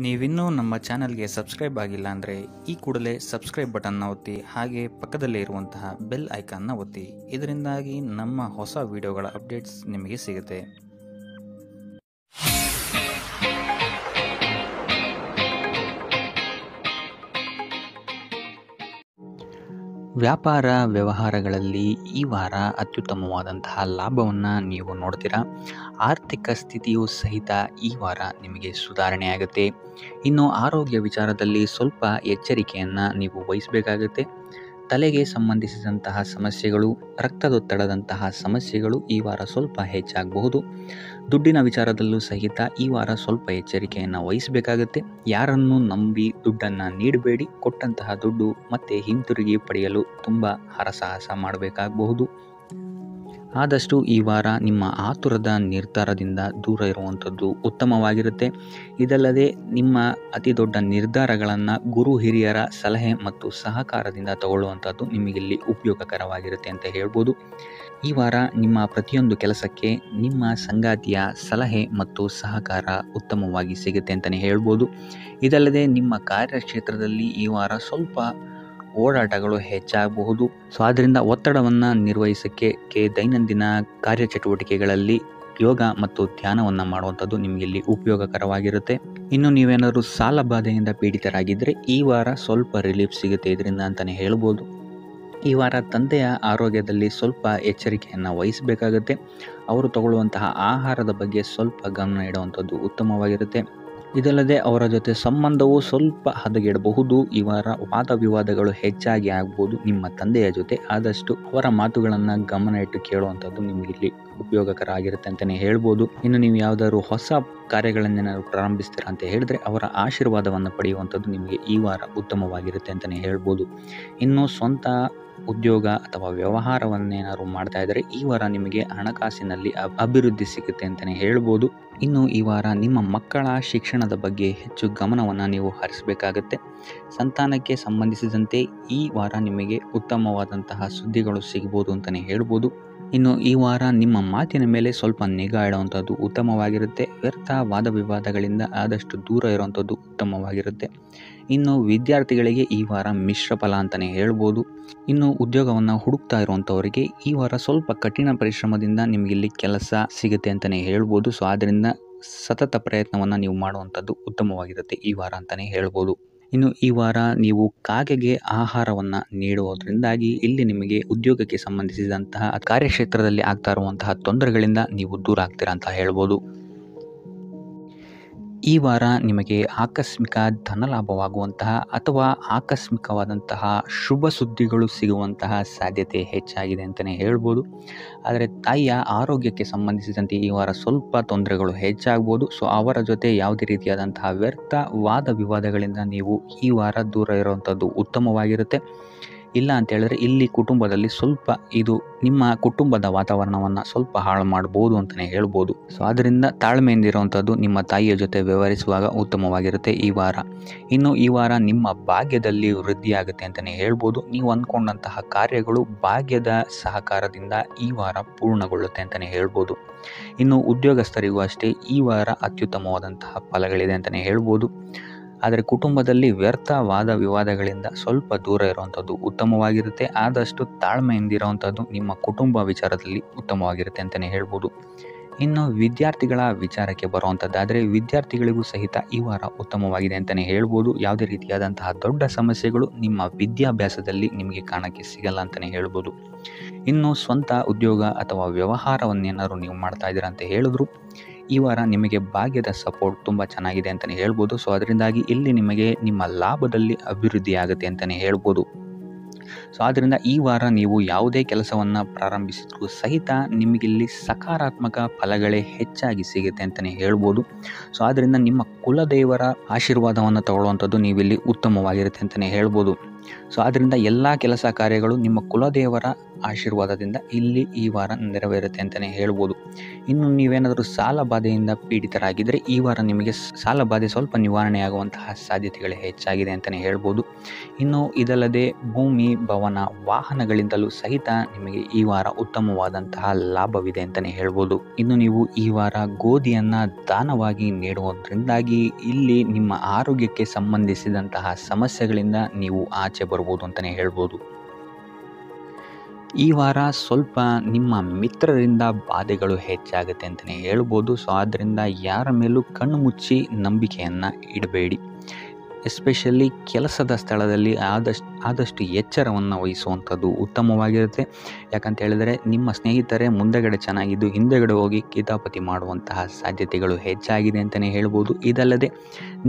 ನೀವಿನ್ನೂ ನಮ್ಮ ಚಾನಲ್ಗೆ ಸಬ್ಸ್ಕ್ರೈಬ್ ಆಗಿಲ್ಲ ಅಂದರೆ ಈ ಕೂಡಲೇ ಸಬ್ಸ್ಕ್ರೈಬ್ ಬಟನ್ನ ಒತ್ತಿ, ಹಾಗೆ ಪಕ್ಕದಲ್ಲೇ ಇರುವಂತಹ ಬೆಲ್ ಐಕಾನ್ನ ಒತ್ತಿ. ಇದರಿಂದಾಗಿ ನಮ್ಮ ಹೊಸ ವಿಡಿಯೋಗಳ ಅಪ್ಡೇಟ್ಸ್ ನಿಮಗೆ ಸಿಗುತ್ತೆ. ವ್ಯಾಪಾರ ವ್ಯವಹಾರಗಳಲ್ಲಿ ಈ ವಾರ ಅತ್ಯುತ್ತಮವಾದಂತಹ ಲಾಭವನ್ನು ನೀವು ನೋಡ್ತೀರಾ. ಆರ್ಥಿಕ ಸ್ಥಿತಿಯೂ ಸಹಿತ ಈ ವಾರ ನಿಮಗೆ ಸುಧಾರಣೆಯಾಗುತ್ತೆ. ಇನ್ನು ಆರೋಗ್ಯ ವಿಚಾರದಲ್ಲಿ ಸ್ವಲ್ಪ ಎಚ್ಚರಿಕೆಯನ್ನು ನೀವು ವಹಿಸಬೇಕಾಗುತ್ತೆ. ತಲೆಗೆ ಸಂಬಂಧಿಸಿದಂತಹ ಸಮಸ್ಯೆಗಳು, ರಕ್ತದೊತ್ತಡದಂತಹ ಸಮಸ್ಯೆಗಳು ಈ ವಾರ ಸ್ವಲ್ಪ ಹೆಚ್ಚಾಗಬಹುದು. ದುಡ್ಡಿನ ವಿಚಾರದಲ್ಲೂ ಸಹಿತ ಈ ವಾರ ಸ್ವಲ್ಪ ಎಚ್ಚರಿಕೆಯನ್ನು ವಹಿಸಬೇಕಾಗುತ್ತೆ. ಯಾರನ್ನು ನಂಬಿ ದುಡ್ಡನ್ನು ನೀಡಬೇಡಿ. ಕೊಟ್ಟಂತಹ ದುಡ್ಡು ಮತ್ತೆ ಹಿಂತಿರುಗಿ ಪಡೆಯಲು ತುಂಬ ಹರಸಾಹಸ ಮಾಡಬೇಕಾಗಬಹುದು. ಆದಷ್ಟು ಈ ವಾರ ನಿಮ್ಮ ಆತುರದ ನಿರ್ಧಾರದಿಂದ ದೂರ ಇರುವಂಥದ್ದು ಉತ್ತಮವಾಗಿರುತ್ತೆ. ಇದಲ್ಲದೆ ನಿಮ್ಮ ಅತಿ ದೊಡ್ಡ ನಿರ್ಧಾರಗಳನ್ನು ಗುರು ಹಿರಿಯರ ಸಲಹೆ ಮತ್ತು ಸಹಕಾರದಿಂದ ತಗೊಳ್ಳುವಂಥದ್ದು ನಿಮಗಿಲ್ಲಿ ಉಪಯೋಗಕರವಾಗಿರುತ್ತೆ ಅಂತ ಹೇಳ್ಬೋದು. ಈ ವಾರ ನಿಮ್ಮ ಪ್ರತಿಯೊಂದು ಕೆಲಸಕ್ಕೆ ನಿಮ್ಮ ಸಂಗಾತಿಯ ಸಲಹೆ ಮತ್ತು ಸಹಕಾರ ಉತ್ತಮವಾಗಿ ಸಿಗುತ್ತೆ ಅಂತಲೇ ಹೇಳ್ಬೋದು. ಇದಲ್ಲದೆ ನಿಮ್ಮ ಕಾರ್ಯಕ್ಷೇತ್ರದಲ್ಲಿ ಈ ವಾರ ಸ್ವಲ್ಪ ಓಡಾಟಗಳು ಹೆಚ್ಚಾಗಬಹುದು. ಸೊ ಆದ್ದರಿಂದ ಒತ್ತಡವನ್ನು ನಿರ್ವಹಿಸೋಕ್ಕೆ ದೈನಂದಿನ ಕಾರ್ಯಚಟುವಟಿಕೆಗಳಲ್ಲಿ ಯೋಗ ಮತ್ತು ಧ್ಯಾನವನ್ನು ಮಾಡುವಂಥದ್ದು ನಿಮಗಿಲ್ಲಿ ಉಪಯೋಗಕರವಾಗಿರುತ್ತೆ. ಇನ್ನು ನೀವೇನಾದರೂ ಸಾಲ ಬಾಧೆಯಿಂದ ಪೀಡಿತರಾಗಿದ್ದರೆ ಈ ವಾರ ಸ್ವಲ್ಪ ರಿಲೀಫ್ ಸಿಗುತ್ತೆ ಇದರಿಂದ ಅಂತಲೇ ಹೇಳ್ಬೋದು. ಈ ವಾರ ತಂದೆಯ ಆರೋಗ್ಯದಲ್ಲಿ ಸ್ವಲ್ಪ ಎಚ್ಚರಿಕೆಯನ್ನು ವಹಿಸಬೇಕಾಗುತ್ತೆ. ಅವರು ತಗೊಳ್ಳುವಂತಹ ಆಹಾರದ ಬಗ್ಗೆ ಸ್ವಲ್ಪ ಗಮನ ಇಡುವಂಥದ್ದು ಉತ್ತಮವಾಗಿರುತ್ತೆ. ಇದಲ್ಲದೆ ಅವರ ಜೊತೆ ಸಂಬಂಧವು ಸ್ವಲ್ಪ ಹದಗೆಡಬಹುದು. ಈ ವಾರ ವಾದ ವಿವಾದಗಳು ಹೆಚ್ಚಾಗಿ ಆಗ್ಬೋದು ನಿಮ್ಮ ತಂದೆಯ ಜೊತೆ. ಆದಷ್ಟು ಅವರ ಮಾತುಗಳನ್ನು ಗಮನ ಇಟ್ಟು ಕೇಳುವಂಥದ್ದು ನಿಮಗಿಲ್ಲಿ ಉಪಯೋಗಕರ ಆಗಿರುತ್ತೆ ಅಂತಲೇ ಹೇಳ್ಬೋದು. ಇನ್ನು ನೀವು ಯಾವುದಾದ್ರು ಹೊಸ ಕಾರ್ಯಗಳನ್ನೇನಾದ್ರು ಪ್ರಾರಂಭಿಸ್ತೀರಾ ಅಂತ ಹೇಳಿದ್ರೆ ಅವರ ಆಶೀರ್ವಾದವನ್ನು ಪಡೆಯುವಂಥದ್ದು ನಿಮಗೆ ಈ ವಾರ ಉತ್ತಮವಾಗಿರುತ್ತೆ ಅಂತಲೇ ಹೇಳ್ಬೋದು. ಇನ್ನು ಸ್ವಂತ ಉದ್ಯೋಗ ಅಥವಾ ವ್ಯವಹಾರವನ್ನೇನಾದ್ರು ಮಾಡ್ತಾ ಇದ್ದರೆ ಈ ವಾರ ನಿಮಗೆ ಹಣಕಾಸಿನಲ್ಲಿ ಅಭಿವೃದ್ಧಿ ಸಿಗುತ್ತೆ ಅಂತಲೇ ಹೇಳ್ಬೋದು. ಇನ್ನು ಈ ವಾರ ನಿಮ್ಮ ಮಕ್ಕಳ ಶಿಕ್ಷಣದ ಬಗ್ಗೆ ಹೆಚ್ಚು ಗಮನವನ್ನು ನೀವು ಹರಿಸಬೇಕಾಗತ್ತೆ. ಸಂತಾನಕ್ಕೆ ಸಂಬಂಧಿಸಿದಂತೆ ಈ ವಾರ ನಿಮಗೆ ಉತ್ತಮವಾದಂತಹ ಸುದ್ದಿಗಳು ಸಿಗ್ಬೋದು ಅಂತಲೇ ಹೇಳ್ಬೋದು. ಇನ್ನು ಈ ವಾರ ನಿಮ್ಮ ಮಾತಿನ ಮೇಲೆ ಸ್ವಲ್ಪ ನಿಗಾ ಇಡುವಂಥದ್ದು ಉತ್ತಮವಾಗಿರುತ್ತೆ. ವ್ಯರ್ಥ ವಾದ ವಿವಾದಗಳಿಂದ ಆದಷ್ಟು ದೂರ ಇರುವಂಥದ್ದು ಉತ್ತಮವಾಗಿರುತ್ತೆ. ಇನ್ನು ವಿದ್ಯಾರ್ಥಿಗಳಿಗೆ ಈ ವಾರ ಮಿಶ್ರ ಫಲ ಅಂತಲೇ ಹೇಳ್ಬೋದು. ಇನ್ನು ಉದ್ಯೋಗವನ್ನು ಹುಡುಕ್ತಾ ಇರುವಂಥವರಿಗೆ ಈ ವಾರ ಸ್ವಲ್ಪ ಕಠಿಣ ಪರಿಶ್ರಮದಿಂದ ನಿಮಗಿಲ್ಲಿ ಕೆಲಸ ಸಿಗುತ್ತೆ ಅಂತಲೇ ಹೇಳ್ಬೋದು. ಸೊ ಆದ್ದರಿಂದ ಸತತ ಪ್ರಯತ್ನವನ್ನು ನೀವು ಮಾಡುವಂಥದ್ದು ಉತ್ತಮವಾಗಿರುತ್ತೆ ಈ ವಾರ ಅಂತಲೇ ಹೇಳ್ಬೋದು. ಇನ್ನು ಈ ವಾರ ನೀವು ಕಾಗೆಗೆ ಆಹಾರವನ್ನು ನೀಡುವುದರಿಂದಾಗಿ ಇಲ್ಲಿ ನಿಮಗೆ ಉದ್ಯೋಗಕ್ಕೆ ಸಂಬಂಧಿಸಿದಂತಹ ಕಾರ್ಯಕ್ಷೇತ್ರದಲ್ಲಿ ಆಗ್ತಾ ಇರುವಂತಹ ತೊಂದರೆಗಳಿಂದ ನೀವು ದೂರ ಆಗ್ತೀರಾ ಅಂತ ಹೇಳ್ಬೋದು. ಈ ವಾರ ನಿಮಗೆ ಆಕಸ್ಮಿಕ ಧನಲಾಭವಾಗುವಂತಹ ಅಥವಾ ಆಕಸ್ಮಿಕವಾದಂತಹ ಶುಭ ಸುದ್ದಿಗಳು ಸಿಗುವಂತಹ ಸಾಧ್ಯತೆ ಹೆಚ್ಚಾಗಿದೆ ಅಂತಲೇ ಹೇಳ್ಬೋದು. ಆದರೆ ತಾಯಿಯ ಆರೋಗ್ಯಕ್ಕೆ ಸಂಬಂಧಿಸಿದಂತೆ ಈ ವಾರ ಸ್ವಲ್ಪ ತೊಂದರೆಗಳು ಹೆಚ್ಚಾಗ್ಬೋದು. ಸೊ ಅವರ ಜೊತೆ ಯಾವುದೇ ರೀತಿಯಾದಂತಹ ವ್ಯರ್ಥ ವಾದ ವಿವಾದಗಳಿಂದ ನೀವು ಈ ವಾರ ದೂರ ಇರುವಂಥದ್ದು ಉತ್ತಮವಾಗಿರುತ್ತೆ. ಇಲ್ಲ ಅಂತ ಹೇಳಿದ್ರೆ ಇಲ್ಲಿ ಕುಟುಂಬದಲ್ಲಿ ಸ್ವಲ್ಪ ಇದು ನಿಮ್ಮ ಕುಟುಂಬದ ವಾತಾವರಣವನ್ನು ಸ್ವಲ್ಪ ಹಾಳು ಮಾಡ್ಬೋದು ಅಂತಲೇ ಹೇಳ್ಬೋದು. ಸೊ ಅದರಿಂದ ತಾಳ್ಮೆಯಿಂದ ಇರುವಂಥದ್ದು ನಿಮ್ಮ ತಾಯಿಯ ಜೊತೆ ವ್ಯವಹರಿಸುವಾಗ ಉತ್ತಮವಾಗಿರುತ್ತೆ ಈ ವಾರ. ಇನ್ನು ಈ ವಾರ ನಿಮ್ಮ ಭಾಗ್ಯದಲ್ಲಿ ವೃದ್ಧಿಯಾಗುತ್ತೆ ಅಂತಲೇ ಹೇಳ್ಬೋದು. ನೀವು ಅಂದ್ಕೊಂಡಂತಹ ಕಾರ್ಯಗಳು ಭಾಗ್ಯದ ಸಹಕಾರದಿಂದ ಈ ವಾರ ಪೂರ್ಣಗೊಳ್ಳುತ್ತೆ ಅಂತಲೇ ಹೇಳ್ಬೋದು. ಇನ್ನು ಉದ್ಯೋಗಸ್ಥರಿಗೂ ಅಷ್ಟೇ ಈ ವಾರ ಅತ್ಯುತ್ತಮವಾದಂತಹ ಫಲಗಳಿದೆ ಅಂತಲೇ ಹೇಳ್ಬೋದು. ಆದರೆ ಕುಟುಂಬದಲ್ಲಿ ವ್ಯರ್ಥ ವಾದ ವಿವಾದಗಳಿಂದ ಸ್ವಲ್ಪ ದೂರ ಇರುವಂಥದ್ದು ಉತ್ತಮವಾಗಿರುತ್ತೆ. ಆದಷ್ಟು ತಾಳ್ಮೆಯಿಂದ ಇರುವಂಥದ್ದು ನಿಮ್ಮ ಕುಟುಂಬ ವಿಚಾರದಲ್ಲಿ ಉತ್ತಮವಾಗಿರುತ್ತೆ ಅಂತಲೇ ಹೇಳ್ಬೋದು. ಇನ್ನು ವಿದ್ಯಾರ್ಥಿಗಳ ವಿಚಾರಕ್ಕೆ ಬರುವಂಥದ್ದಾದರೆ ವಿದ್ಯಾರ್ಥಿಗಳಿಗೂ ಸಹಿತ ಈ ವಾರ ಉತ್ತಮವಾಗಿದೆ ಅಂತಲೇ ಹೇಳ್ಬೋದು. ಯಾವುದೇ ರೀತಿಯಾದಂತಹ ದೊಡ್ಡ ಸಮಸ್ಯೆಗಳು ನಿಮ್ಮ ವಿದ್ಯಾಭ್ಯಾಸದಲ್ಲಿ ನಿಮಗೆ ಕಾಣಕ್ಕೆ ಸಿಗಲ್ಲ ಅಂತಲೇ ಹೇಳ್ಬೋದು. ಇನ್ನು ಸ್ವಂತ ಉದ್ಯೋಗ ಅಥವಾ ವ್ಯವಹಾರವನ್ನೇನಾದ್ರು ನೀವು ಮಾಡ್ತಾ ಇದ್ದೀರಾ ಅಂತ ಹೇಳಿದ್ರು ಈ ವಾರ ನಿಮಗೆ ಭಾಗ್ಯದ ಸಪೋರ್ಟ್ ತುಂಬ ಚೆನ್ನಾಗಿದೆ ಅಂತಲೇ ಹೇಳ್ಬೋದು. ಸೊ ಅದರಿಂದಾಗಿ ಇಲ್ಲಿ ನಿಮಗೆ ನಿಮ್ಮ ಲಾಭದಲ್ಲಿ ಅಭಿವೃದ್ಧಿ ಆಗುತ್ತೆ ಅಂತಲೇ ಹೇಳ್ಬೋದು. ಸೊ ಆದ್ದರಿಂದ ಈ ವಾರ ನೀವು ಯಾವುದೇ ಕೆಲಸವನ್ನು ಪ್ರಾರಂಭಿಸಿದ್ರೂ ಸಹಿತ ನಿಮಗಿಲ್ಲಿ ಸಕಾರಾತ್ಮಕ ಫಲಗಳೇ ಹೆಚ್ಚಾಗಿ ಸಿಗುತ್ತೆ ಅಂತಲೇ ಹೇಳ್ಬೋದು. ಸೊ ಆದ್ದರಿಂದ ನಿಮ್ಮ ಕುಲದೇವರ ಆಶೀರ್ವಾದವನ್ನು ತಗೊಳ್ಳುವಂಥದ್ದು ನೀವಿಲ್ಲಿ ಉತ್ತಮವಾಗಿರುತ್ತೆ ಅಂತಲೇ ಹೇಳ್ಬೋದು. ಸೊ ಆದ್ದರಿಂದ ಎಲ್ಲ ಕೆಲಸ ಕಾರ್ಯಗಳು ನಿಮ್ಮ ಕುಲದೇವರ ಆಶೀರ್ವಾದದಿಂದ ಇಲ್ಲಿ ಈ ವಾರ ನೆರವೇರುತ್ತೆ ಅಂತಲೇ ಹೇಳ್ಬೋದು. ಇನ್ನು ನೀವೇನಾದರೂ ಸಾಲ ಬಾಧೆಯಿಂದ ಪೀಡಿತರಾಗಿದ್ದರೆ ಈ ವಾರ ನಿಮಗೆ ಸಾಲ ಬಾಧೆ ಸ್ವಲ್ಪ ನಿವಾರಣೆಯಾಗುವಂತಹ ಸಾಧ್ಯತೆಗಳು ಹೆಚ್ಚಾಗಿದೆ ಅಂತಲೇ ಹೇಳ್ಬೋದು. ಇನ್ನು ಇದಲ್ಲದೆ ಭೂಮಿ, ಭವನ, ವಾಹನಗಳಿಂದಲೂ ಸಹಿತ ನಿಮಗೆ ಈ ವಾರ ಉತ್ತಮವಾದಂತಹ ಲಾಭವಿದೆ ಅಂತಲೇ ಹೇಳ್ಬೋದು. ಇನ್ನು ನೀವು ಈ ವಾರ ಗೋಧಿಯನ್ನು ದಾನವಾಗಿ ನೀಡುವುದರಿಂದಾಗಿ ಇಲ್ಲಿ ನಿಮ್ಮ ಆರೋಗ್ಯಕ್ಕೆ ಸಂಬಂಧಿಸಿದಂತಹ ಸಮಸ್ಯೆಗಳಿಂದ ನೀವು ಆಚೆ ಬರ್ಬೋದು ಅಂತಲೇ ಹೇಳ್ಬೋದು. ಈ ವಾರ ಸ್ವಲ್ಪ ನಿಮ್ಮ ಮಿತ್ರರಿಂದ ಬಾಧೆಗಳು ಹೆಚ್ಚಾಗುತ್ತೆ ಅಂತಲೇ ಹೇಳ್ಬೋದು. ಸೊ ಆದ್ದರಿಂದ ಯಾರ ಮೇಲೂ ಕಣ್ಣು ಮುಚ್ಚಿ ನಂಬಿಕೆಯನ್ನು ಇಡಬೇಡಿ. ಎಸ್ಪೆಷಲಿ ಕೆಲಸದ ಸ್ಥಳದಲ್ಲಿ ಆದಷ್ಟು ಎಚ್ಚರವನ್ನು ವಹಿಸುವಂಥದ್ದು ಉತ್ತಮವಾಗಿರುತ್ತೆ. ಯಾಕಂತ ಹೇಳಿದರೆ ನಿಮ್ಮ ಸ್ನೇಹಿತರೇ ಮುಂದೆಗಡೆ ಚೆನ್ನಾಗಿದ್ದು ಹಿಂದೆಗಡೆ ಹೋಗಿ ಕಿತಾಪತಿ ಮಾಡುವಂತಹ ಸಾಧ್ಯತೆಗಳು ಹೆಚ್ಚಾಗಿದೆ ಅಂತಲೇ ಹೇಳ್ಬೋದು. ಇದಲ್ಲದೆ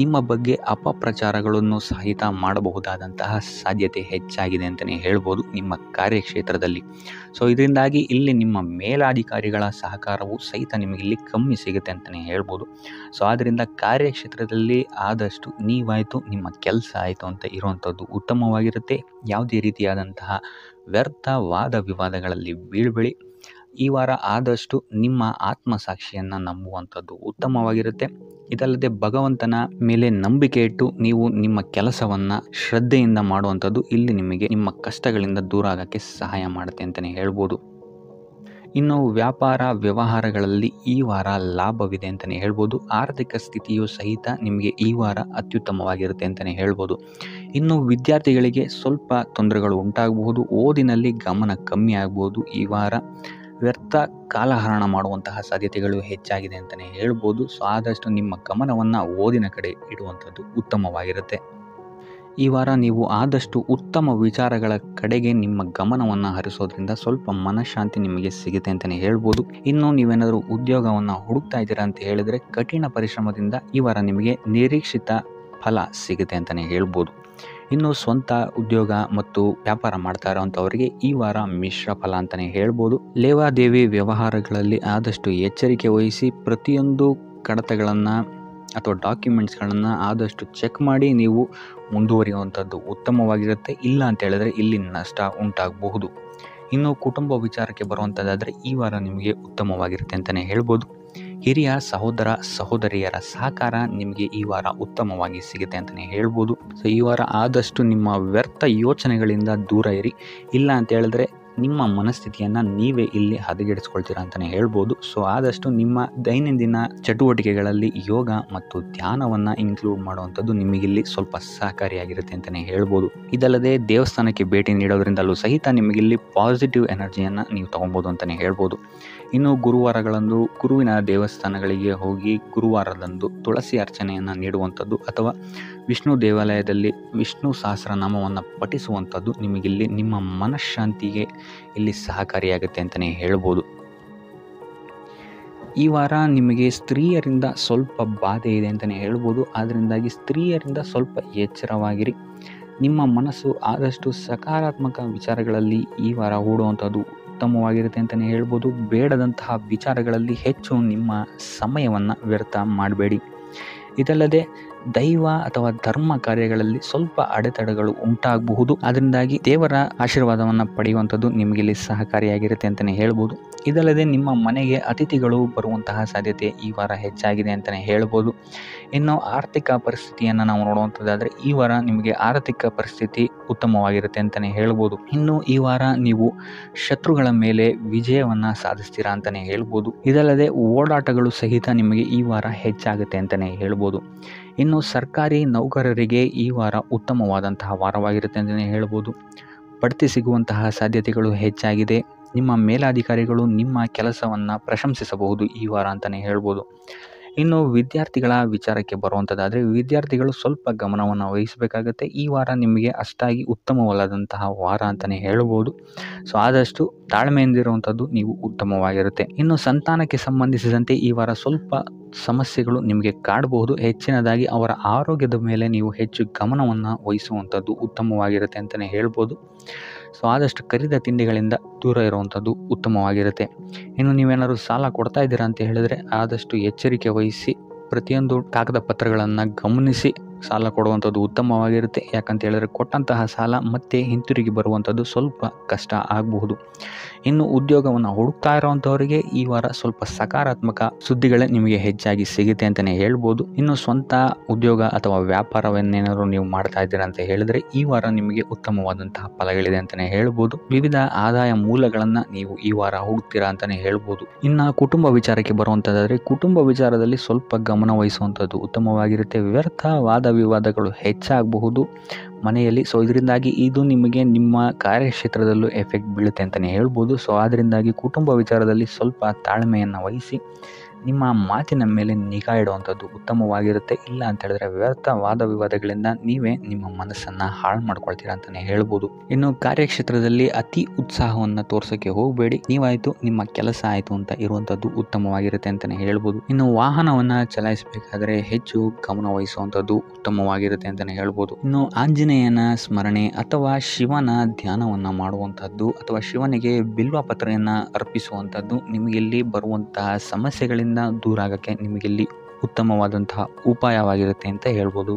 ನಿಮ್ಮ ಬಗ್ಗೆ ಅಪಪ್ರಚಾರಗಳನ್ನು ಸಹಿತ ಮಾಡಬಹುದಾದಂತಹ ಸಾಧ್ಯತೆ ಹೆಚ್ಚಾಗಿದೆ ಅಂತಲೇ ಹೇಳ್ಬೋದು ನಿಮ್ಮ ಕಾರ್ಯಕ್ಷೇತ್ರದಲ್ಲಿ. ಸೊ ಇದರಿಂದಾಗಿ ಇಲ್ಲಿ ನಿಮ್ಮ ಮೇಲಾಧಿಕಾರಿಗಳ ಸಹಕಾರವು ಸಹಿತ ನಿಮಗೆ ಇಲ್ಲಿ ಕಮ್ಮಿ ಸಿಗುತ್ತೆ ಅಂತಲೇ ಹೇಳ್ಬೋದು. ಸೊ ಆದ್ದರಿಂದ ಕಾರ್ಯಕ್ಷೇತ್ರದಲ್ಲಿ ಆದಷ್ಟು ನೀವಾಯಿತು ನಿಮ್ಮ ಕೆಲಸ ಆಯಿತು ಅಂತ ಇರುವಂಥದ್ದು ಉತ್ತಮವಾಗಿರುತ್ತೆ. ಯಾವುದೇ ರೀತಿಯಾದಂತಹ ವ್ಯರ್ಥ ವಾದ ವಿವಾದಗಳಲ್ಲಿ ಬೀಳ್ಬೇಡಿ. ಈ ವಾರ ಆದಷ್ಟು ನಿಮ್ಮ ಆತ್ಮಸಾಕ್ಷಿಯನ್ನು ನಂಬುವಂಥದ್ದು ಉತ್ತಮವಾಗಿರುತ್ತೆ. ಇದಲ್ಲದೆ ಭಗವಂತನ ಮೇಲೆ ನಂಬಿಕೆ ಇಟ್ಟು ನೀವು ನಿಮ್ಮ ಕೆಲಸವನ್ನು ಶ್ರದ್ಧೆಯಿಂದ ಮಾಡುವಂಥದ್ದು ಇಲ್ಲಿ ನಿಮಗೆ ನಿಮ್ಮ ಕಷ್ಟಗಳಿಂದ ದೂರ ಆಗೋಕ್ಕೆ ಸಹಾಯ ಮಾಡುತ್ತೆ ಅಂತಲೇ ಹೇಳ್ಬೋದು. ಇನ್ನು ವ್ಯಾಪಾರ ವ್ಯವಹಾರಗಳಲ್ಲಿ ಈ ವಾರ ಲಾಭವಿದೆ ಅಂತಲೇ ಹೇಳ್ಬೋದು. ಆರ್ಥಿಕ ಸ್ಥಿತಿಯು ಸಹಿತ ನಿಮಗೆ ಈ ವಾರ ಅತ್ಯುತ್ತಮವಾಗಿರುತ್ತೆ ಅಂತಲೇ ಹೇಳ್ಬೋದು. ಇನ್ನು ವಿದ್ಯಾರ್ಥಿಗಳಿಗೆ ಸ್ವಲ್ಪ ತೊಂದರೆಗಳು ಉಂಟಾಗಬಹುದು. ಓದಿನಲ್ಲಿ ಗಮನ ಕಮ್ಮಿ ಆಗ್ಬೋದು. ಈ ವಾರ ವ್ಯರ್ಥ ಕಾಲಹರಣ ಮಾಡುವಂತಹ ಸಾಧ್ಯತೆಗಳು ಹೆಚ್ಚಾಗಿದೆ ಅಂತಲೇ ಹೇಳ್ಬೋದು. ಸೊ ಆದಷ್ಟು ನಿಮ್ಮ ಗಮನವನ್ನು ಓದಿನ ಕಡೆ ಇಡುವಂಥದ್ದು ಉತ್ತಮವಾಗಿರುತ್ತೆ. ಈ ವಾರ ನೀವು ಆದಷ್ಟು ಉತ್ತಮ ವಿಚಾರಗಳ ಕಡೆಗೆ ನಿಮ್ಮ ಗಮನವನ್ನು ಹರಿಸೋದ್ರಿಂದ ಸ್ವಲ್ಪ ಮನಃಶಾಂತಿ ನಿಮಗೆ ಸಿಗುತ್ತೆ ಅಂತಲೇ ಹೇಳ್ಬೋದು. ಇನ್ನು ನೀವೇನಾದರೂ ಉದ್ಯೋಗವನ್ನು ಹುಡುಕ್ತಾ ಇದ್ದೀರಾ ಅಂತ ಹೇಳಿದರೆ ಕಠಿಣ ಪರಿಶ್ರಮದಿಂದ ಈ ವಾರ ನಿಮಗೆ ನಿರೀಕ್ಷಿತ ಫಲ ಸಿಗುತ್ತೆ ಅಂತಲೇ ಹೇಳ್ಬೋದು. ಇನ್ನು ಸ್ವಂತ ಉದ್ಯೋಗ ಮತ್ತು ವ್ಯಾಪಾರ ಮಾಡ್ತಾ ಇರೋವಂಥವರಿಗೆ ಈ ವಾರ ಮಿಶ್ರ ಫಲ ಅಂತಲೇ ಹೇಳ್ಬೋದು. ಲೇವಾದೇವಿ ವ್ಯವಹಾರಗಳಲ್ಲಿ ಆದಷ್ಟು ಎಚ್ಚರಿಕೆ ವಹಿಸಿ ಪ್ರತಿಯೊಂದು ಕಡತಗಳನ್ನು ಅಥವಾ ಡಾಕ್ಯುಮೆಂಟ್ಸ್ಗಳನ್ನು ಆದಷ್ಟು ಚೆಕ್ ಮಾಡಿ ನೀವು ಮುಂದುವರಿಯುವಂಥದ್ದು ಉತ್ತಮವಾಗಿರುತ್ತೆ. ಇಲ್ಲ ಅಂತ ಹೇಳಿದ್ರೆ ಇಲ್ಲಿ ನಷ್ಟ ಉಂಟಾಗಬಹುದು. ಇನ್ನು ಕುಟುಂಬ ವಿಚಾರಕ್ಕೆ ಬರುವಂಥದ್ದಾದರೆ ಈ ವಾರ ನಿಮಗೆ ಉತ್ತಮವಾಗಿರುತ್ತೆ ಅಂತಲೇ ಹೇಳ್ಬೋದು. ಹಿರಿಯ ಸಹೋದರ ಸಹೋದರಿಯರ ಸಹಕಾರ ನಿಮಗೆ ಈ ವಾರ ಉತ್ತಮವಾಗಿ ಸಿಗುತ್ತೆ ಅಂತಲೇ ಹೇಳ್ಬೋದು. ಸೊ ಈ ವಾರ ಆದಷ್ಟು ನಿಮ್ಮ ವ್ಯರ್ಥ ಯೋಚನೆಗಳಿಂದ ದೂರ ಇರಿ. ಇಲ್ಲ ಅಂತ ಹೇಳಿದ್ರೆ ನಿಮ್ಮ ಮನಸ್ಥಿತಿಯನ್ನು ನೀವೇ ಇಲ್ಲಿ ಹದಗೆಡಿಸ್ಕೊಳ್ತೀರಾ ಅಂತಲೇ ಹೇಳ್ಬೋದು. ಸೊ ಆದಷ್ಟು ನಿಮ್ಮ ದೈನಂದಿನ ಚಟುವಟಿಕೆಗಳಲ್ಲಿ ಯೋಗ ಮತ್ತು ಧ್ಯಾನವನ್ನು ಇನ್ಕ್ಲೂಡ್ ಮಾಡುವಂಥದ್ದು ನಿಮಗಿಲ್ಲಿ ಸ್ವಲ್ಪ ಸಹಕಾರಿಯಾಗಿರುತ್ತೆ ಅಂತಲೇ ಹೇಳ್ಬೋದು. ಇದಲ್ಲದೆ ದೇವಸ್ಥಾನಕ್ಕೆ ಭೇಟಿ ನೀಡೋದ್ರಿಂದಲೂ ಸಹಿತ ನಿಮಗಿಲ್ಲಿ ಪಾಸಿಟಿವ್ ಎನರ್ಜಿಯನ್ನು ನೀವು ತೊಗೊಬೋದು ಅಂತಲೇ ಹೇಳ್ಬೋದು. ಇನ್ನು ಗುರುವಾರಗಳಂದು ಗುರುವಿನ ದೇವಸ್ಥಾನಗಳಿಗೆ ಹೋಗಿ ಗುರುವಾರದಂದು ತುಳಸಿ ಅರ್ಚನೆಯನ್ನು ನೀಡುವಂಥದ್ದು ಅಥವಾ ವಿಷ್ಣು ದೇವಾಲಯದಲ್ಲಿ ವಿಷ್ಣು ಸಹಸ್ರನಾಮವನ್ನು ಪಠಿಸುವಂಥದ್ದು ನಿಮಗಿಲ್ಲಿ ನಿಮ್ಮ ಮನಃಶಾಂತಿಗೆ ಇಲ್ಲಿ ಸಹಕಾರಿಯಾಗುತ್ತೆ ಅಂತಲೇ ಹೇಳ್ಬೋದು. ಈ ವಾರ ನಿಮಗೆ ಸ್ತ್ರೀಯರಿಂದ ಸ್ವಲ್ಪ ಬಾಧೆ ಇದೆ ಅಂತಲೇ ಹೇಳ್ಬೋದು. ಅದರಿಂದಾಗಿ ಸ್ತ್ರೀಯರಿಂದ ಸ್ವಲ್ಪ ಎಚ್ಚರವಾಗಿರಿ. ನಿಮ್ಮ ಮನಸ್ಸು ಆದಷ್ಟು ಸಕಾರಾತ್ಮಕ ವಿಚಾರಗಳಲ್ಲಿ ಈ ವಾರ ಹೂಡುವಂಥದ್ದು ಉತ್ತಮವಾಗಿರುತ್ತೆ ಅಂತಲೇ ಹೇಳ್ಬೋದು. ಬೇಡದಂತಹ ವಿಚಾರಗಳಲ್ಲಿ ಹೆಚ್ಚು ನಿಮ್ಮ ಸಮಯವನ್ನು ವ್ಯರ್ಥ ಮಾಡಬೇಡಿ. ಇದಲ್ಲದೆ ದೈವ ಅಥವಾ ಧರ್ಮ ಕಾರ್ಯಗಳಲ್ಲಿ ಸ್ವಲ್ಪ ಅಡೆತಡೆಗಳು ಉಂಟಾಗಬಹುದು. ಅದರಿಂದಾಗಿ ದೇವರ ಆಶೀರ್ವಾದವನ್ನು ಪಡೆಯುವಂಥದ್ದು ನಿಮಗಿಲ್ಲಿ ಸಹಕಾರಿಯಾಗಿರುತ್ತೆ ಅಂತಲೇ ಹೇಳ್ಬೋದು. ಇದಲ್ಲದೆ ನಿಮ್ಮ ಮನೆಗೆ ಅತಿಥಿಗಳು ಬರುವಂತಹ ಸಾಧ್ಯತೆ ಈ ವಾರ ಹೆಚ್ಚಾಗಿದೆ ಅಂತಲೇ ಹೇಳ್ಬೋದು. ಇನ್ನು ಆರ್ಥಿಕ ಪರಿಸ್ಥಿತಿಯನ್ನು ನಾವು ನೋಡುವಂಥದ್ದಾದರೆ ಈ ವಾರ ನಿಮಗೆ ಆರ್ಥಿಕ ಪರಿಸ್ಥಿತಿ ಉತ್ತಮವಾಗಿರುತ್ತೆ ಅಂತಲೇ ಹೇಳ್ಬೋದು. ಇನ್ನು ಈ ವಾರ ನೀವು ಶತ್ರುಗಳ ಮೇಲೆ ವಿಜಯವನ್ನು ಸಾಧಿಸ್ತೀರಾ ಅಂತಲೇ ಹೇಳ್ಬೋದು. ಇದಲ್ಲದೆ ಓಡಾಟಗಳು ಸಹಿತ ನಿಮಗೆ ಈ ವಾರ ಹೆಚ್ಚಾಗುತ್ತೆ ಅಂತಲೇ ಹೇಳ್ಬೋದು. ಇನ್ನು ಸರ್ಕಾರಿ ನೌಕರರಿಗೆ ಈ ವಾರ ಉತ್ತಮವಾದಂತಹ ವಾರವಾಗಿರುತ್ತೆ ಅಂತಲೇ ಹೇಳ್ಬೋದು. ಬಡ್ತಿ ಸಿಗುವಂತಹ ಸಾಧ್ಯತೆಗಳು ಹೆಚ್ಚಾಗಿದೆ. ನಿಮ್ಮ ಮೇಲಾಧಿಕಾರಿಗಳು ನಿಮ್ಮ ಕೆಲಸವನ್ನು ಪ್ರಶಂಸಿಸಬಹುದು ಈ ವಾರ ಅಂತಲೇ ಹೇಳ್ಬೋದು. ಇನ್ನು ವಿದ್ಯಾರ್ಥಿಗಳ ವಿಚಾರಕ್ಕೆ ಬರುವಂಥದ್ದಾದರೆ ವಿದ್ಯಾರ್ಥಿಗಳು ಸ್ವಲ್ಪ ಗಮನವನ್ನು ವಹಿಸಬೇಕಾಗತ್ತೆ. ಈ ವಾರ ನಿಮಗೆ ಅಷ್ಟಾಗಿ ಉತ್ತಮವಲ್ಲದಂತಹ ವಾರ ಅಂತಲೇ ಹೇಳ್ಬೋದು. ಸೊ ಆದಷ್ಟು ತಾಳ್ಮೆಯಿಂದಿರುವಂಥದ್ದು ನೀವು ಉತ್ತಮವಾಗಿರುತ್ತೆ. ಇನ್ನು ಸಂತಾನಕ್ಕೆ ಸಂಬಂಧಿಸಿದಂತೆ ಈ ವಾರ ಸ್ವಲ್ಪ ಸಮಸ್ಯೆಗಳು ನಿಮಗೆ ಕಾಡಬಹುದು. ಹೆಚ್ಚಿನದಾಗಿ ಅವರ ಆರೋಗ್ಯದ ಮೇಲೆ ನೀವು ಹೆಚ್ಚು ಗಮನವನ್ನು ವಹಿಸುವಂಥದ್ದು ಉತ್ತಮವಾಗಿರುತ್ತೆ ಅಂತಲೇ ಹೇಳ್ಬೋದು. ಸೊ ಆದಷ್ಟು ಕರಿದ ತಿಂಡಿಗಳಿಂದ ದೂರ ಇರುವಂಥದ್ದು ಉತ್ತಮವಾಗಿರುತ್ತೆ. ಇನ್ನು ನೀವೇನಾದ್ರು ಸಾಲ ಕೊಡ್ತಾ ಇದ್ದೀರಾ ಅಂತ ಹೇಳಿದ್ರೆ ಆದಷ್ಟು ಎಚ್ಚರಿಕೆ ವಹಿಸಿ ಪ್ರತಿಯೊಂದು ಕಾಗದ ಪತ್ರಗಳನ್ನು ಗಮನಿಸಿ ಸಾಲ ಕೊಡುವಂಥದ್ದು ಉತ್ತಮವಾಗಿರುತ್ತೆ. ಯಾಕಂತ ಹೇಳಿದ್ರೆ ಕೊಟ್ಟಂತಹ ಸಾಲ ಮತ್ತೆ ಹಿಂತಿರುಗಿ ಬರುವಂಥದ್ದು ಸ್ವಲ್ಪ ಕಷ್ಟ ಆಗಬಹುದು. ಇನ್ನು ಉದ್ಯೋಗವನ್ನು ಹುಡುಕ್ತಾ ಇರೋವಂಥವರಿಗೆ ಈ ವಾರ ಸ್ವಲ್ಪ ಸಕಾರಾತ್ಮಕ ಸುದ್ದಿಗಳೇ ನಿಮಗೆ ಹೆಚ್ಚಾಗಿ ಸಿಗುತ್ತೆ ಅಂತಲೇ ಹೇಳ್ಬೋದು. ಇನ್ನು ಸ್ವಂತ ಉದ್ಯೋಗ ಅಥವಾ ವ್ಯಾಪಾರವನ್ನೇನಾದ್ರು ನೀವು ಮಾಡ್ತಾ ಇದ್ದೀರಾ ಅಂತ ಹೇಳಿದ್ರೆ ಈ ವಾರ ನಿಮಗೆ ಉತ್ತಮವಾದಂತಹ ಫಲಗಳಿದೆ ಅಂತಲೇ ಹೇಳ್ಬೋದು. ವಿವಿಧ ಆದಾಯ ಮೂಲಗಳನ್ನು ನೀವು ಈ ವಾರ ಹುಡುಕ್ತೀರಾ ಅಂತಲೇ ಹೇಳ್ಬೋದು. ಇನ್ನು ಕುಟುಂಬ ವಿಚಾರಕ್ಕೆ ಬರುವಂಥದ್ದಾದರೆ ಕುಟುಂಬ ವಿಚಾರದಲ್ಲಿ ಸ್ವಲ್ಪ ಗಮನ ವಹಿಸುವಂಥದ್ದು ಉತ್ತಮವಾಗಿರುತ್ತೆ. ವ್ಯರ್ಥ ವಾದ ವಿವಾದಗಳು ಹೆಚ್ಚಾಗಬಹುದು ಮನೆಯಲ್ಲಿ. ಸೊ ಇದರಿಂದಾಗಿ ಇದು ನಿಮಗೆ ನಿಮ್ಮ ಕಾರ್ಯಕ್ಷೇತ್ರದಲ್ಲೂ ಎಫೆಕ್ಟ್ ಬೀಳುತ್ತೆ ಅಂತಲೇ ಹೇಳ್ಬೋದು. ಸೊ ಅದರಿಂದಾಗಿ ಕುಟುಂಬ ವಿಚಾರದಲ್ಲಿ ಸ್ವಲ್ಪ ತಾಳ್ಮೆಯನ್ನು ವಹಿಸಿ ನಿಮ್ಮ ಮಾತಿನ ಮೇಲೆ ನಿಗಾ ಇಡುವಂಥದ್ದು ಉತ್ತಮವಾಗಿರುತ್ತೆ. ಇಲ್ಲ ಅಂತ ಹೇಳಿದ್ರೆ ವ್ಯರ್ಥ ವಾದ ವಿವಾದಗಳಿಂದ ನೀವೇ ನಿಮ್ಮ ಮನಸ್ಸನ್ನು ಹಾಳು ಮಾಡ್ಕೊಳ್ತೀರಾ ಅಂತಲೇ ಹೇಳ್ಬೋದು. ಇನ್ನು ಕಾರ್ಯಕ್ಷೇತ್ರದಲ್ಲಿ ಅತಿ ಉತ್ಸಾಹವನ್ನು ತೋರ್ಸೋಕ್ಕೆ ಹೋಗಬೇಡಿ. ನೀವಾಯಿತು ನಿಮ್ಮ ಕೆಲಸ ಆಯಿತು ಅಂತ ಇರುವಂಥದ್ದು ಉತ್ತಮವಾಗಿರುತ್ತೆ ಅಂತಲೇ ಹೇಳ್ಬೋದು. ಇನ್ನು ವಾಹನವನ್ನು ಚಲಾಯಿಸಬೇಕಾದ್ರೆ ಹೆಚ್ಚು ಗಮನ ವಹಿಸುವಂಥದ್ದು ಉತ್ತಮವಾಗಿರುತ್ತೆ ಅಂತಲೇ ಹೇಳ್ಬೋದು. ಇನ್ನು ಆಂಜನೇಯನ ಸ್ಮರಣೆ ಅಥವಾ ಶಿವನ ಧ್ಯಾನವನ್ನು ಮಾಡುವಂಥದ್ದು ಅಥವಾ ಶಿವನಿಗೆ ಬಿಲ್ವ ಪತ್ರೆಯನ್ನು ಅರ್ಪಿಸುವಂಥದ್ದು ನಿಮಗಿಲ್ಲಿ ಬರುವಂತಹ ಸಮಸ್ಯೆಗಳಿಂದ ದೂರ ಆಗೋಕ್ಕೆ ನಿಮಗಿಲ್ಲಿ ಉತ್ತಮವಾದಂತಹ ಉಪಾಯವಾಗಿರುತ್ತೆ ಅಂತ ಹೇಳ್ಬೋದು.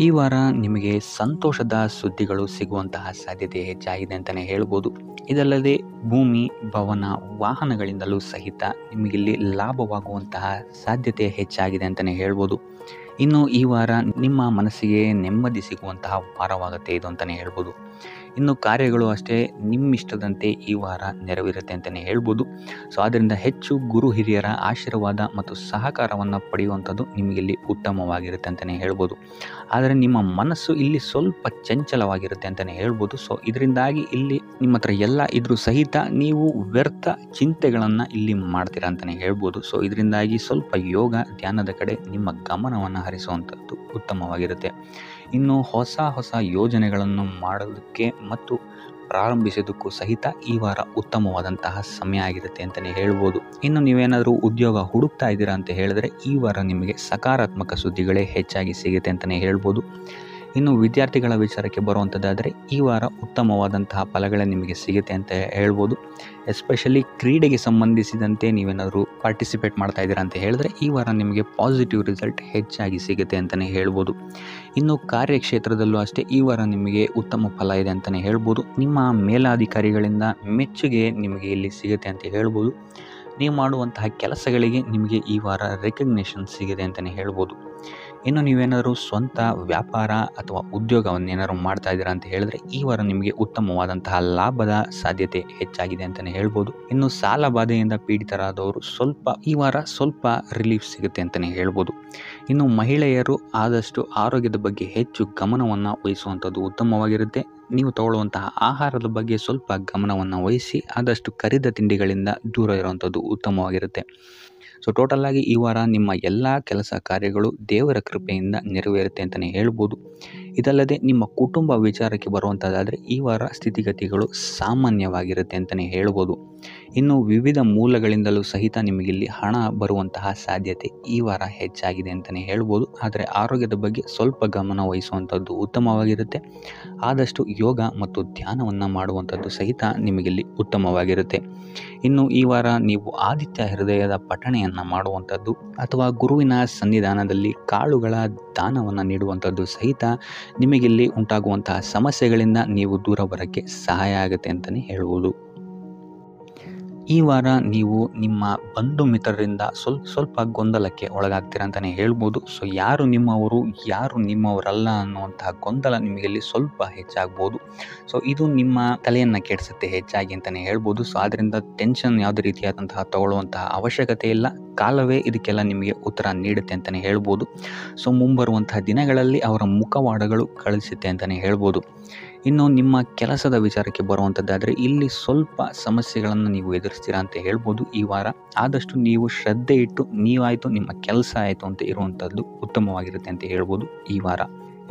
ಈ ವಾರ ನಿಮಗೆ ಸಂತೋಷದ ಸುದ್ದಿಗಳು ಸಿಗುವಂತಹ ಸಾಧ್ಯತೆ ಹೆಚ್ಚಾಗಿದೆ ಅಂತಲೇ ಹೇಳ್ಬೋದು. ಇದಲ್ಲದೆ ಭೂಮಿ, ಭವನ, ವಾಹನಗಳಿಂದಲೂ ಸಹಿತ ನಿಮಗಿಲ್ಲಿ ಲಾಭವಾಗುವಂತಹ ಸಾಧ್ಯತೆ ಹೆಚ್ಚಾಗಿದೆ ಅಂತಲೇ ಹೇಳ್ಬೋದು. ಇನ್ನು ಈ ವಾರ ನಿಮ್ಮ ಮನಸ್ಸಿಗೆ ನೆಮ್ಮದಿ ಸಿಗುವಂತಹ ವಾರವಾಗುತ್ತೆ ಇದು ಅಂತಲೇ ಹೇಳ್ಬೋದು. ಇನ್ನು ಕಾರ್ಯಗಳು ಅಷ್ಟೇ ನಿಮ್ಮಿಷ್ಟದಂತೆ ಈ ವಾರ ನೆರವೇರುತ್ತೆ ಅಂತಲೇ ಹೇಳ್ಬೋದು. ಸೊ ಆದ್ದರಿಂದ ಹೆಚ್ಚು ಗುರು ಹಿರಿಯರ ಆಶೀರ್ವಾದ ಮತ್ತು ಸಹಕಾರವನ್ನು ಪಡೆಯುವಂಥದ್ದು ನಿಮಗಿಲ್ಲಿ ಉತ್ತಮವಾಗಿರುತ್ತೆ ಅಂತಲೇ ಹೇಳ್ಬೋದು. ಆದರೆ ನಿಮ್ಮ ಮನಸ್ಸು ಇಲ್ಲಿ ಸ್ವಲ್ಪ ಚಂಚಲವಾಗಿರುತ್ತೆ ಅಂತಲೇ ಹೇಳ್ಬೋದು. ಸೊ ಇದರಿಂದಾಗಿ ಇಲ್ಲಿ ನಿಮ್ಮ ಹತ್ರ ಎಲ್ಲ ಇದ್ರೂ ಸಹಿತ ನೀವು ವ್ಯರ್ಥ ಚಿಂತೆಗಳನ್ನು ಇಲ್ಲಿ ಮಾಡ್ತೀರಾ ಅಂತಲೇ ಹೇಳ್ಬೋದು. ಸೊ ಇದರಿಂದಾಗಿ ಸ್ವಲ್ಪ ಯೋಗ ಧ್ಯಾನದ ಕಡೆ ನಿಮ್ಮ ಗಮನವನ್ನು ಹರಿಸುವಂಥದ್ದು ಉತ್ತಮವಾಗಿರುತ್ತೆ. ಇನ್ನು ಹೊಸ ಯೋಜನೆಗಳನ್ನು ಮಾಡೋದಕ್ಕೆ ಮತ್ತು ಪ್ರಾರಂಭಿಸೋದಕ್ಕೂ ಸಹಿತ ಈ ವಾರ ಉತ್ತಮವಾದಂತಹ ಸಮಯ ಆಗಿರುತ್ತೆ ಅಂತಲೇ ಹೇಳ್ಬೋದು. ಇನ್ನು ನೀವೇನಾದರೂ ಉದ್ಯೋಗ ಹುಡುಕ್ತಾ ಇದ್ದೀರಾ ಅಂತ ಹೇಳಿದ್ರೆ ಈ ವಾರ ನಿಮಗೆ ಸಕಾರಾತ್ಮಕ ಸುದ್ದಿಗಳೇ ಹೆಚ್ಚಾಗಿ ಸಿಗುತ್ತೆ ಅಂತಲೇ ಹೇಳ್ಬೋದು. ಇನ್ನು ವಿದ್ಯಾರ್ಥಿಗಳ ವಿಚಾರಕ್ಕೆ ಬರುವಂಥದ್ದಾದರೆ ಈ ವಾರ ಉತ್ತಮವಾದಂತಹ ಫಲಗಳೇ ನಿಮಗೆ ಸಿಗುತ್ತೆ ಅಂತ ಹೇಳ್ಬೋದು. ಎಸ್ಪೆಷಲಿ ಕ್ರೀಡೆಗೆ ಸಂಬಂಧಿಸಿದಂತೆ ನೀವೇನಾದರೂ ಪಾರ್ಟಿಸಿಪೇಟ್ ಮಾಡ್ತಾ ಇದ್ದೀರಾ ಅಂತ ಹೇಳಿದ್ರೆ ಈ ವಾರ ನಿಮಗೆ ಪಾಸಿಟಿವ್ ರಿಸಲ್ಟ್ ಹೆಚ್ಚಾಗಿ ಸಿಗುತ್ತೆ ಅಂತಲೇ ಹೇಳ್ಬೋದು. ಇನ್ನು ಕಾರ್ಯಕ್ಷೇತ್ರದಲ್ಲೂ ಅಷ್ಟೇ ಈ ವಾರ ನಿಮಗೆ ಉತ್ತಮ ಫಲ ಇದೆ ಅಂತಲೇ ಹೇಳ್ಬೋದು. ನಿಮ್ಮ ಮೇಲಾಧಿಕಾರಿಗಳಿಂದ ಮೆಚ್ಚುಗೆ ನಿಮಗೆ ಇಲ್ಲಿ ಸಿಗುತ್ತೆ ಅಂತ ಹೇಳ್ಬೋದು. ನೀವು ಮಾಡುವಂತಹ ಕೆಲಸಗಳಿಗೆ ನಿಮಗೆ ಈ ವಾರ ರೆಕಗ್ನೇಷನ್ ಸಿಗಿದೆ ಅಂತಲೇ ಹೇಳ್ಬೋದು. ಇನ್ನು ನೀವೇನಾದರೂ ಸ್ವಂತ ವ್ಯಾಪಾರ ಅಥವಾ ಉದ್ಯೋಗವನ್ನೇನಾದ್ರು ಮಾಡ್ತಾ ಇದ್ದೀರಾ ಅಂತ ಹೇಳಿದ್ರೆ ಈ ವಾರ ನಿಮಗೆ ಉತ್ತಮವಾದಂತಹ ಲಾಭದ ಸಾಧ್ಯತೆ ಹೆಚ್ಚಾಗಿದೆ ಅಂತಲೇ ಹೇಳ್ಬೋದು. ಇನ್ನು ಸಾಲ ಬಾಧೆಯಿಂದ ಪೀಡಿತರಾದವರು ಈ ವಾರ ಸ್ವಲ್ಪ ರಿಲೀಫ್ ಸಿಗುತ್ತೆ ಅಂತಲೇ ಹೇಳ್ಬೋದು. ಇನ್ನು ಮಹಿಳೆಯರು ಆದಷ್ಟು ಆರೋಗ್ಯದ ಬಗ್ಗೆ ಹೆಚ್ಚು ಗಮನವನ್ನು ವಹಿಸುವಂಥದ್ದು ಉತ್ತಮವಾಗಿರುತ್ತೆ. ನೀವು ತಗೊಳ್ಳುವಂತಹ ಆಹಾರದ ಬಗ್ಗೆ ಸ್ವಲ್ಪ ಗಮನವನ್ನು ವಹಿಸಿ ಆದಷ್ಟು ಕರಿದ ತಿಂಡಿಗಳಿಂದ ದೂರ ಇರುವಂಥದ್ದು ಉತ್ತಮವಾಗಿರುತ್ತೆ. ಸೊ ಟೋಟಲಾಗಿ ಈ ವಾರ ನಿಮ್ಮ ಎಲ್ಲ ಕೆಲಸ ಕಾರ್ಯಗಳು ದೇವರ ಕೃಪೆಯಿಂದ ನೆರವೇರುತ್ತೆ ಅಂತಲೇ ಹೇಳ್ಬೋದು. ಇದಲ್ಲದೆ ನಿಮ್ಮ ಕುಟುಂಬ ವಿಚಾರಕ್ಕೆ ಬರುವಂಥದ್ದಾದರೆ ಈ ವಾರ ಸ್ಥಿತಿಗತಿಗಳು ಸಾಮಾನ್ಯವಾಗಿರುತ್ತೆ ಅಂತಲೇ ಹೇಳ್ಬೋದು. ಇನ್ನು ವಿವಿಧ ಮೂಲಗಳಿಂದಲೂ ಸಹಿತ ನಿಮಗಿಲ್ಲಿ ಹಣ ಬರುವಂತಹ ಸಾಧ್ಯತೆ ಈ ವಾರ ಹೆಚ್ಚಾಗಿದೆ ಅಂತಲೇ ಹೇಳ್ಬೋದು. ಆದರೆ ಆರೋಗ್ಯದ ಬಗ್ಗೆ ಸ್ವಲ್ಪ ಗಮನ ವಹಿಸುವಂಥದ್ದು ಉತ್ತಮವಾಗಿರುತ್ತೆ. ಆದಷ್ಟು ಯೋಗ ಮತ್ತು ಧ್ಯಾನವನ್ನು ಮಾಡುವಂಥದ್ದು ಸಹಿತ ನಿಮಗಿಲ್ಲಿ ಉತ್ತಮವಾಗಿರುತ್ತೆ. ಇನ್ನು ಈ ವಾರ ನೀವು ಆದಿತ್ಯ ಹೃದಯದ ಪಠಣೆಯನ್ನು ಮಾಡುವಂಥದ್ದು ಅಥವಾ ಗುರುವಿನ ಸನ್ನಿಧಾನದಲ್ಲಿ ಕಾಳುಗಳ ದಾನವನ್ನು ನೀಡುವಂಥದ್ದು ಸಹಿತ ನಿಮಗಿಲ್ಲಿ ಉಂಟಾಗುವಂತಹ ಸಮಸ್ಯೆಗಳಿಂದ ನೀವು ದೂರ ಬರೋಕ್ಕೆ ಸಹಾಯ ಆಗುತ್ತೆ ಅಂತಲೇ ಹೇಳ್ಬೋದು. ಈ ವಾರ ನೀವು ನಿಮ್ಮ ಬಂಧು ಮಿತ್ರರಿಂದ ಸ್ವಲ್ಪ ಗೊಂದಲಕ್ಕೆ ಒಳಗಾಗ್ತೀರಾ ಅಂತಲೇ ಹೇಳ್ಬೋದು. ಸೊ ಯಾರು ನಿಮ್ಮವರು ಯಾರು ನಿಮ್ಮವರಲ್ಲ ಅನ್ನುವಂತಹ ಗೊಂದಲ ನಿಮಗಿಲ್ಲಿ ಸ್ವಲ್ಪ ಹೆಚ್ಚಾಗ್ಬೋದು. ಸೊ ಇದು ನಿಮ್ಮ ತಲೆಯನ್ನು ಕೆಡಿಸುತ್ತೆ ಹೆಚ್ಚಾಗಿ ಅಂತಲೇ ಹೇಳ್ಬೋದು. ಸೊ ಆದ್ದರಿಂದ ಟೆನ್ಷನ್ ಯಾವುದೇ ರೀತಿಯಾದಂತಹ ತಗೊಳ್ಳುವಂತಹ ಅವಶ್ಯಕತೆ ಇಲ್ಲ. ಕಾಲವೇ ಇದಕ್ಕೆಲ್ಲ ನಿಮಗೆ ಉತ್ತರ ನೀಡುತ್ತೆ ಅಂತಲೇ ಹೇಳ್ಬೋದು. ಸೊ ಮುಂಬರುವಂತಹ ದಿನಗಳಲ್ಲಿ ಅವರ ಮುಖವಾಡಗಳು ಕಳಿಸುತ್ತೆ ಅಂತಲೇ ಹೇಳ್ಬೋದು. ಇನ್ನು ನಿಮ್ಮ ಕೆಲಸದ ವಿಚಾರಕ್ಕೆ ಬರುವಂಥದ್ದಾದರೆ ಇಲ್ಲಿ ಸ್ವಲ್ಪ ಸಮಸ್ಯೆಗಳನ್ನು ನೀವು ಎದುರಿಸ್ತೀರಾ ಅಂತ ಹೇಳ್ಬೋದು. ಈ ವಾರ ಆದಷ್ಟು ನೀವು ಶ್ರದ್ಧೆ ಇಟ್ಟು ನೀವಾಯಿತು ನಿಮ್ಮ ಕೆಲಸ ಆಯಿತು ಅಂತ ಇರುವಂಥದ್ದು ಉತ್ತಮವಾಗಿರುತ್ತೆ ಅಂತ ಹೇಳ್ಬೋದು ಈ ವಾರ.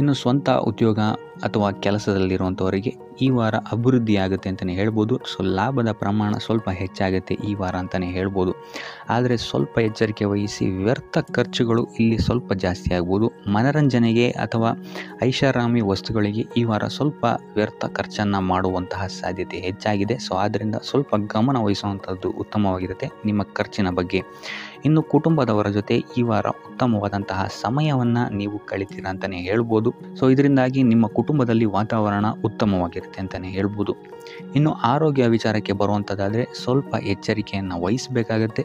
ಇನ್ನು ಸ್ವಂತ ಉದ್ಯೋಗ ಅಥವಾ ಕೆಲಸದಲ್ಲಿರುವಂಥವರಿಗೆ ಈ ವಾರ ಅಭಿವೃದ್ಧಿ ಆಗುತ್ತೆ ಅಂತಲೇ ಹೇಳ್ಬೋದು. ಸೊ ಲಾಭದ ಪ್ರಮಾಣ ಸ್ವಲ್ಪ ಹೆಚ್ಚಾಗುತ್ತೆ ಈ ವಾರ ಅಂತಲೇ ಹೇಳ್ಬೋದು. ಆದರೆ ಸ್ವಲ್ಪ ಎಚ್ಚರಿಕೆ ವಹಿಸಿ, ವ್ಯರ್ಥ ಖರ್ಚುಗಳು ಇಲ್ಲಿ ಸ್ವಲ್ಪ ಜಾಸ್ತಿ ಆಗ್ಬೋದು. ಮನರಂಜನೆಗೆ ಅಥವಾ ಐಷಾರಾಮಿ ವಸ್ತುಗಳಿಗೆ ಈ ವಾರ ಸ್ವಲ್ಪ ವ್ಯರ್ಥ ಖರ್ಚನ್ನು ಮಾಡುವಂತಹ ಸಾಧ್ಯತೆ ಹೆಚ್ಚಾಗಿದೆ. ಸೊ ಆದ್ದರಿಂದ ಸ್ವಲ್ಪ ಗಮನ ವಹಿಸುವಂಥದ್ದು ಉತ್ತಮವಾಗಿರುತ್ತೆ ನಿಮ್ಮ ಖರ್ಚಿನ ಬಗ್ಗೆ. ಇನ್ನು ಕುಟುಂಬದವರ ಜೊತೆ ಈ ವಾರ ಉತ್ತಮವಾದಂತಹ ಸಮಯವನ್ನು ನೀವು ಕಳಿತೀರಾ ಅಂತಲೇ ಹೇಳ್ಬೋದು. ಸೊ ಇದರಿಂದಾಗಿ ನಿಮ್ಮ ಕುಟುಂಬದಲ್ಲಿ ವಾತಾವರಣ ಉತ್ತಮವಾಗಿರುತ್ತೆ ಅಂತಲೇ ಹೇಳ್ಬೋದು. ಇನ್ನು ಆರೋಗ್ಯ ವಿಚಾರಕ್ಕೆ ಬರುವಂಥದ್ದಾದರೆ ಸ್ವಲ್ಪ ಎಚ್ಚರಿಕೆಯನ್ನು ವಹಿಸಬೇಕಾಗತ್ತೆ.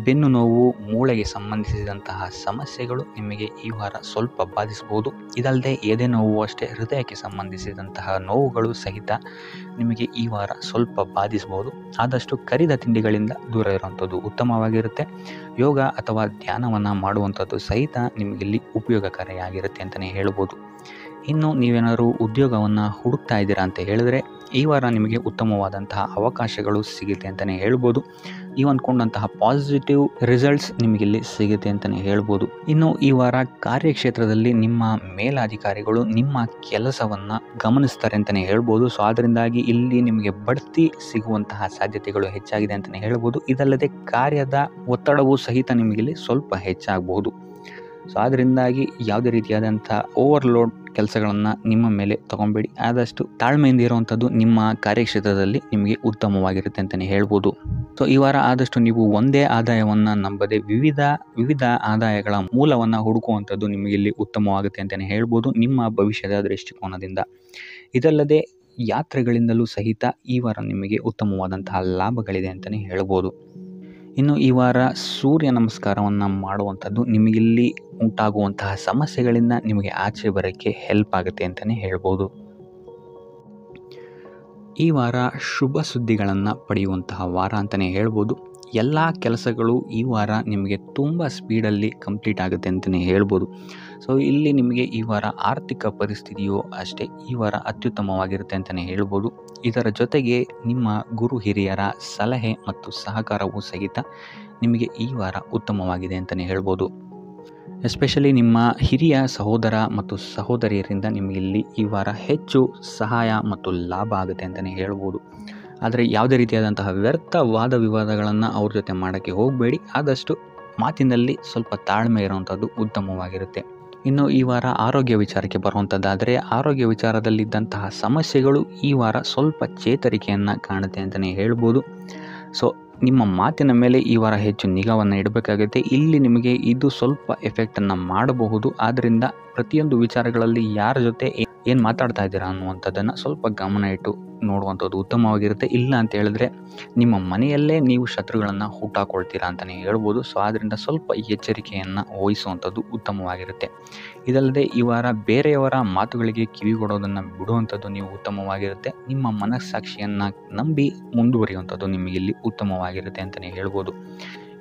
ಬೆನ್ನು ನೋವು, ಮೂಳೆಗೆ ಸಂಬಂಧಿಸಿದಂತಹ ಸಮಸ್ಯೆಗಳು ನಿಮಗೆ ಈ ವಾರ ಸ್ವಲ್ಪ ಬಾಧಿಸಬಹುದು. ಇದಲ್ಲದೆ ಎದೆ ನೋವು ಅಷ್ಟೇ, ಹೃದಯಕ್ಕೆ ಸಂಬಂಧಿಸಿದಂತಹ ನೋವುಗಳು ಸಹಿತ ನಿಮಗೆ ಈ ವಾರ ಸ್ವಲ್ಪ ಬಾಧಿಸಬಹುದು. ಆದಷ್ಟು ಕರಿದ ತಿಂಡಿಗಳಿಂದ ದೂರ ಇರುವಂಥದ್ದು ಉತ್ತಮವಾಗಿರುತ್ತೆ. ಯೋಗ ಅಥವಾ ಧ್ಯಾನವನ್ನು ಮಾಡುವಂಥದ್ದು ಸಹಿತ ನಿಮಗಿಲ್ಲಿ ಉಪಯೋಗಕಾರಿಯಾಗಿರುತ್ತೆ ಅಂತಲೇ ಹೇಳ್ಬೋದು. ಇನ್ನು ನೀವೇನಾದರೂ ಉದ್ಯೋಗವನ್ನು ಹುಡುಕ್ತಾ ಇದ್ದೀರಾ ಅಂತ ಹೇಳಿದ್ರೆ ಈ ವಾರ ನಿಮಗೆ ಉತ್ತಮವಾದಂತಹ ಅವಕಾಶಗಳು ಸಿಗುತ್ತೆ ಅಂತಲೇ ಹೇಳ್ಬೋದು. ನೀವು ಅಂದ್ಕೊಂಡಂತಹ ಪಾಸಿಟಿವ್ ರಿಸಲ್ಟ್ಸ್ ನಿಮಗಿಲ್ಲಿ ಸಿಗುತ್ತೆ ಅಂತಲೇ ಹೇಳ್ಬೋದು. ಇನ್ನು ಈ ವಾರ ಕಾರ್ಯಕ್ಷೇತ್ರದಲ್ಲಿ ನಿಮ್ಮ ಮೇಲಾಧಿಕಾರಿಗಳು ನಿಮ್ಮ ಕೆಲಸವನ್ನು ಗಮನಿಸ್ತಾರೆ ಅಂತಲೇ ಹೇಳ್ಬೋದು. ಸೊ ಅದರಿಂದಾಗಿ ಇಲ್ಲಿ ನಿಮಗೆ ಬಡ್ತಿ ಸಿಗುವಂತಹ ಸಾಧ್ಯತೆಗಳು ಹೆಚ್ಚಾಗಿದೆ ಅಂತಲೇ ಹೇಳ್ಬೋದು. ಇದಲ್ಲದೆ ಕಾರ್ಯದ ಒತ್ತಡವೂ ಸಹಿತ ನಿಮಗಿಲ್ಲಿ ಸ್ವಲ್ಪ ಹೆಚ್ಚಾಗಬಹುದು. ಸೊ ಅದರಿಂದಾಗಿ ಯಾವುದೇ ರೀತಿಯಾದಂಥ ಓವರ್ಲೋಡ್ ಕೆಲಸಗಳನ್ನು ನಿಮ್ಮ ಮೇಲೆ ತಗೊಬೇಡಿ. ಆದಷ್ಟು ತಾಳ್ಮೆಯಿಂದ ಇರುವಂಥದ್ದು ನಿಮ್ಮ ಕಾರ್ಯಕ್ಷೇತ್ರದಲ್ಲಿ ನಿಮಗೆ ಉತ್ತಮವಾಗಿರುತ್ತೆ ಅಂತಲೇ ಹೇಳ್ಬೋದು. ಸೊ ಈ ವಾರ ಆದಷ್ಟು ನೀವು ಒಂದೇ ಆದಾಯವನ್ನು ನಂಬದೆ ವಿವಿಧ ಆದಾಯಗಳ ಮೂಲವನ್ನು ಹುಡುಕುವಂಥದ್ದು ನಿಮಗಿಲ್ಲಿ ಉತ್ತಮವಾಗುತ್ತೆ ಅಂತಲೇ ಹೇಳ್ಬೋದು ನಿಮ್ಮ ಭವಿಷ್ಯದ ದೃಷ್ಟಿಕೋನದಿಂದ. ಇದಲ್ಲದೆ ಯಾತ್ರೆಗಳಿಂದಲೂ ಸಹಿತ ಈ ವಾರ ನಿಮಗೆ ಉತ್ತಮವಾದಂತಹ ಲಾಭಗಳಿದೆ ಅಂತಲೇ ಹೇಳ್ಬೋದು. ಇನ್ನು ಈ ವಾರ ಸೂರ್ಯ ನಮಸ್ಕಾರವನ್ನು ಮಾಡುವಂಥದ್ದು ನಿಮಗಿಲ್ಲಿ ಉಂಟಾಗುವಂತಹ ಸಮಸ್ಯೆಗಳಿಂದ ನಿಮಗೆ ಆಚೆ ಬರೋಕ್ಕೆ ಹೆಲ್ಪ್ ಆಗುತ್ತೆ ಅಂತಲೇ ಹೇಳ್ಬೋದು. ಈ ವಾರ ಶುಭ ಸುದ್ದಿಗಳನ್ನು ಪಡೆಯುವಂತಹ ವಾರ ಅಂತಲೇ ಹೇಳ್ಬೋದು. ಎಲ್ಲ ಕೆಲಸಗಳು ಈ ವಾರ ನಿಮಗೆ ತುಂಬ ಸ್ಪೀಡಲ್ಲಿ ಕಂಪ್ಲೀಟ್ ಆಗುತ್ತೆ ಅಂತಲೇ ಹೇಳ್ಬೋದು. ಸೊ ಇಲ್ಲಿ ನಿಮಗೆ ಈ ವಾರ ಆರ್ಥಿಕ ಪರಿಸ್ಥಿತಿಯು ಅಷ್ಟೇ ಈ ವಾರ ಅತ್ಯುತ್ತಮವಾಗಿರುತ್ತೆ ಅಂತಲೇ ಹೇಳ್ಬೋದು. ಇದರ ಜೊತೆಗೆ ನಿಮ್ಮ ಗುರು ಹಿರಿಯರ ಸಲಹೆ ಮತ್ತು ಸಹಕಾರವೂ ಸಹಿತ ನಿಮಗೆ ಈ ವಾರ ಉತ್ತಮವಾಗಿದೆ ಅಂತಲೇ ಹೇಳ್ಬೋದು. ಎಸ್ಪೆಷಲಿ ನಿಮ್ಮ ಹಿರಿಯ ಸಹೋದರ ಮತ್ತು ಸಹೋದರಿಯರಿಂದ ನಿಮಗಿಲ್ಲಿ ಈ ವಾರ ಹೆಚ್ಚು ಸಹಾಯ ಮತ್ತು ಲಾಭ ಆಗುತ್ತೆ ಅಂತಲೇ ಹೇಳ್ಬೋದು. ಆದರೆ ಯಾವುದೇ ರೀತಿಯಾದಂತಹ ವ್ಯರ್ಥ ವಾದ ವಿವಾದಗಳನ್ನು ಅವ್ರ ಜೊತೆ ಮಾಡೋಕ್ಕೆ ಹೋಗಬೇಡಿ. ಆದಷ್ಟು ಮಾತಿನಲ್ಲಿ ಸ್ವಲ್ಪ ತಾಳ್ಮೆ ಇರುವಂಥದ್ದು ಉತ್ತಮವಾಗಿರುತ್ತೆ. ಇನ್ನು ಈ ವಾರ ಆರೋಗ್ಯ ವಿಚಾರಕ್ಕೆ ಬರುವಂಥದ್ದಾದರೆ ಆರೋಗ್ಯ ವಿಚಾರದಲ್ಲಿದ್ದಂತಹ ಸಮಸ್ಯೆಗಳು ಈ ವಾರ ಸ್ವಲ್ಪ ಚೇತರಿಕೆಯನ್ನು ಕಾಣುತ್ತೆ ಅಂತಲೇ ಹೇಳ್ಬೋದು. ಸೊ ನಿಮ್ಮ ಮಾತಿನ ಮೇಲೆ ಈ ವಾರ ಹೆಚ್ಚು ನಿಗಾವನ್ನು ಇಡಬೇಕಾಗುತ್ತೆ. ಇಲ್ಲಿ ನಿಮಗೆ ಇದು ಸ್ವಲ್ಪ ಎಫೆಕ್ಟನ್ನು ಮಾಡಬಹುದು. ಆದ್ದರಿಂದ ಪ್ರತಿಯೊಂದು ವಿಚಾರಗಳಲ್ಲಿ ಯಾರ ಜೊತೆ ಏನು ಮಾತಾಡ್ತಾ ಇದ್ದೀರಾ ಅನ್ನುವಂಥದ್ದನ್ನು ಸ್ವಲ್ಪ ಗಮನ ಇಟ್ಟು ನೋಡುವಂಥದ್ದು ಉತ್ತಮವಾಗಿರುತ್ತೆ. ಇಲ್ಲ ಅಂತ ಹೇಳಿದ್ರೆ ನಿಮ್ಮ ಮನೆಯಲ್ಲೇ ನೀವು ಶತ್ರುಗಳನ್ನು ಹುಟ್ಟಾಕೊಳ್ತೀರಾ ಅಂತಲೇ ಹೇಳ್ಬೋದು. ಸೊ ಆದ್ದರಿಂದ ಸ್ವಲ್ಪ ಎಚ್ಚರಿಕೆಯನ್ನು ವಹಿಸುವಂಥದ್ದು ಉತ್ತಮವಾಗಿರುತ್ತೆ. ಇದಲ್ಲದೆ ಈ ವಾರ ಬೇರೆಯವರ ಮಾತುಗಳಿಗೆ ಕಿವಿಗೊಡೋದನ್ನು ಬಿಡುವಂಥದ್ದು ನೀವು ಉತ್ತಮವಾಗಿರುತ್ತೆ. ನಿಮ್ಮ ಮನಸ್ಸಾಕ್ಷಿಯನ್ನು ನಂಬಿ ಮುಂದುವರಿಯುವಂಥದ್ದು ನಿಮಗಿಲ್ಲಿ ಉತ್ತಮವಾಗಿರುತ್ತೆ ಅಂತಲೇ ಹೇಳ್ಬೋದು.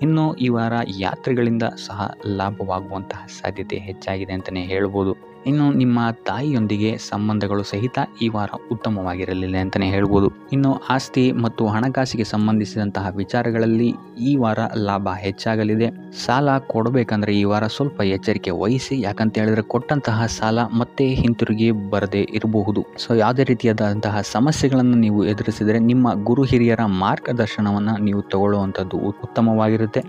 ಇನ್ನು ಈ ವಾರ ಯಾತ್ರೆಗಳಿಂದ ಸಹ ಲಾಭವಾಗುವಂತಹ ಸಾಧ್ಯತೆ ಹೆಚ್ಚಾಗಿದೆ ಅಂತಲೇ ಹೇಳ್ಬೋದು. ಇನ್ನು ನಿಮ್ಮ ತಾಯಿಯೊಂದಿಗೆ ಸಂಬಂಧಗಳು ಸಹಿತ ಈ ವಾರ ಉತ್ತಮವಾಗಿರಲಿಲ್ಲ ಅಂತಲೇ ಹೇಳ್ಬೋದು. ಇನ್ನು ಆಸ್ತಿ ಮತ್ತು ಹಣಕಾಸಿಗೆ ಸಂಬಂಧಿಸಿದಂತಹ ವಿಚಾರಗಳಲ್ಲಿ ಈ ವಾರ ಲಾಭ ಹೆಚ್ಚಾಗಲಿದೆ. ಸಾಲ ಕೊಡಬೇಕಂದ್ರೆ ಈ ವಾರ ಸ್ವಲ್ಪ ಎಚ್ಚರಿಕೆ ವಹಿಸಿ. ಯಾಕಂತ ಹೇಳಿದ್ರೆ ಕೊಟ್ಟಂತಹ ಸಾಲ ಮತ್ತೆ ಹಿಂತಿರುಗಿ ಬರದೇ ಇರಬಹುದು. ಸೊ ಯಾವುದೇ ರೀತಿಯಾದಂತಹ ಸಮಸ್ಯೆಗಳನ್ನು ನೀವು ಎದುರಿಸಿದರೆ ನಿಮ್ಮ ಗುರು ಹಿರಿಯರ ಮಾರ್ಗದರ್ಶನವನ್ನು ನೀವು ತಗೊಳ್ಳುವಂಥದ್ದು ಉತ್ತಮವಾಗಿರುತ್ತೆ.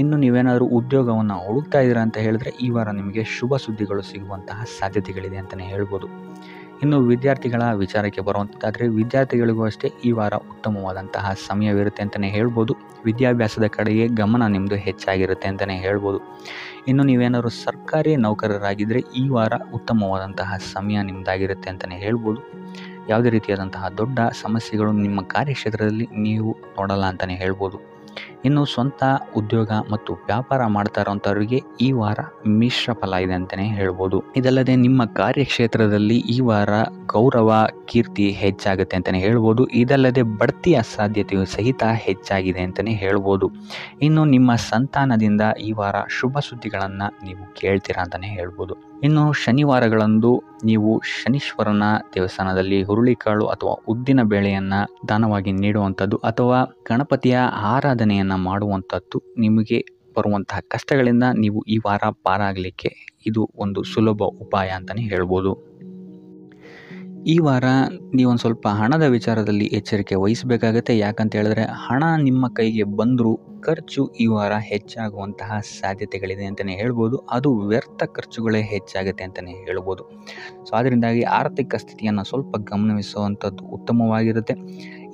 ಇನ್ನು ನೀವೇನಾದರೂ ಉದ್ಯೋಗವನ್ನು ಹುಡುಕ್ತಾ ಇದ್ದೀರಾ ಅಂತ ಹೇಳಿದ್ರೆ ಈ ವಾರ ನಿಮಗೆ ಶುಭ ಸುದ್ದಿಗಳು ಸಿಗುವಂತಹ ಸಾಧ್ಯತೆಗಳಿದೆ ಅಂತಲೇ ಹೇಳ್ಬೋದು. ಇನ್ನು ವಿದ್ಯಾರ್ಥಿಗಳ ವಿಚಾರಕ್ಕೆ ಬರುವಂಥದ್ದಾದರೆ ವಿದ್ಯಾರ್ಥಿಗಳಿಗೂ ಅಷ್ಟೇ ಈ ವಾರ ಉತ್ತಮವಾದಂತಹ ಸಮಯವಿರುತ್ತೆ ಅಂತಲೇ ಹೇಳ್ಬೋದು. ವಿದ್ಯಾಭ್ಯಾಸದ ಕಡೆಗೆ ಗಮನ ನಿಮ್ಮದು ಹೆಚ್ಚಾಗಿರುತ್ತೆ ಅಂತಲೇ ಹೇಳ್ಬೋದು. ಇನ್ನು ನೀವೇನಾದರೂ ಸರ್ಕಾರಿ ನೌಕರರಾಗಿದ್ದರೆ ಈ ವಾರ ಉತ್ತಮವಾದಂತಹ ಸಮಯ ನಿಮ್ಮದಾಗಿರುತ್ತೆ ಅಂತಲೇ ಹೇಳ್ಬೋದು. ಯಾವುದೇ ರೀತಿಯಾದಂತಹ ದೊಡ್ಡ ಸಮಸ್ಯೆಗಳು ನಿಮ್ಮ ಕಾರ್ಯಕ್ಷೇತ್ರದಲ್ಲಿ ನೀವು ನೋಡಲ್ಲ ಅಂತಲೇ ಹೇಳ್ಬೋದು. ಇನ್ನು ಸ್ವಂತ ಉದ್ಯೋಗ ಮತ್ತು ವ್ಯಾಪಾರ ಮಾಡ್ತಾ ಇರೋಂಥವ್ರಿಗೆ ಈ ವಾರ ಮಿಶ್ರ ಫಲ ಇದೆ ಅಂತಲೇ ಹೇಳ್ಬೋದು. ಇದಲ್ಲದೆ ನಿಮ್ಮ ಕಾರ್ಯಕ್ಷೇತ್ರದಲ್ಲಿ ಈ ವಾರ ಗೌರವ ಕೀರ್ತಿ ಹೆಚ್ಚಾಗುತ್ತೆ ಅಂತಲೇ ಹೇಳ್ಬೋದು. ಇದಲ್ಲದೆ ಬಡ್ತಿಯ ಸಾಧ್ಯತೆಯು ಸಹಿತ ಹೆಚ್ಚಾಗಿದೆ ಅಂತಲೇ ಹೇಳ್ಬೋದು. ಇನ್ನು ನಿಮ್ಮ ಸಂತಾನದಿಂದ ಈ ವಾರ ಶುಭ ಸುದ್ದಿಗಳನ್ನು ನೀವು ಕೇಳ್ತೀರಾ ಅಂತಲೇ ಹೇಳ್ಬೋದು. ಇನ್ನು ಶನಿವಾರಗಳಂದು ನೀವು ಶನೀಶ್ವರನ ದೇವಸ್ಥಾನದಲ್ಲಿ ಹುರುಳಿಕಾಳು ಅಥವಾ ಉದ್ದಿನ ಬೇಳೆಯನ್ನು ದಾನವಾಗಿ ನೀಡುವಂಥದ್ದು ಅಥವಾ ಗಣಪತಿಯ ಆರಾಧನೆಯನ್ನು ಮಾಡುವಂಥದ್ದು ನಿಮಗೆ ಬರುವಂತಹ ಕಷ್ಟಗಳಿಂದ ನೀವು ಈ ವಾರ ಪಾರಾಗಲಿಕ್ಕೆ ಇದು ಒಂದು ಸುಲಭ ಉಪಾಯ ಅಂತಲೇ ಹೇಳ್ಬೋದು. ಈ ವಾರ ನೀವೊಂದು ಸ್ವಲ್ಪ ಹಣದ ವಿಚಾರದಲ್ಲಿ ಎಚ್ಚರಿಕೆ ವಹಿಸಬೇಕಾಗತ್ತೆ. ಯಾಕಂತ ಹೇಳಿದ್ರೆ ಹಣ ನಿಮ್ಮ ಕೈಗೆ ಬಂದರೂ ಖರ್ಚು ಈ ವಾರ ಹೆಚ್ಚಾಗುವಂತಹ ಸಾಧ್ಯತೆಗಳಿದೆ ಅಂತಲೇ ಹೇಳ್ಬೋದು. ಅದು ವ್ಯರ್ಥ ಖರ್ಚುಗಳೇ ಹೆಚ್ಚಾಗುತ್ತೆ ಅಂತಲೇ ಹೇಳ್ಬೋದು. ಸೊ ಅದರಿಂದಾಗಿ ಆರ್ಥಿಕ ಸ್ಥಿತಿಯನ್ನು ಸ್ವಲ್ಪ ಗಮನಿಸುವಂಥದ್ದು ಉತ್ತಮವಾಗಿರುತ್ತೆ.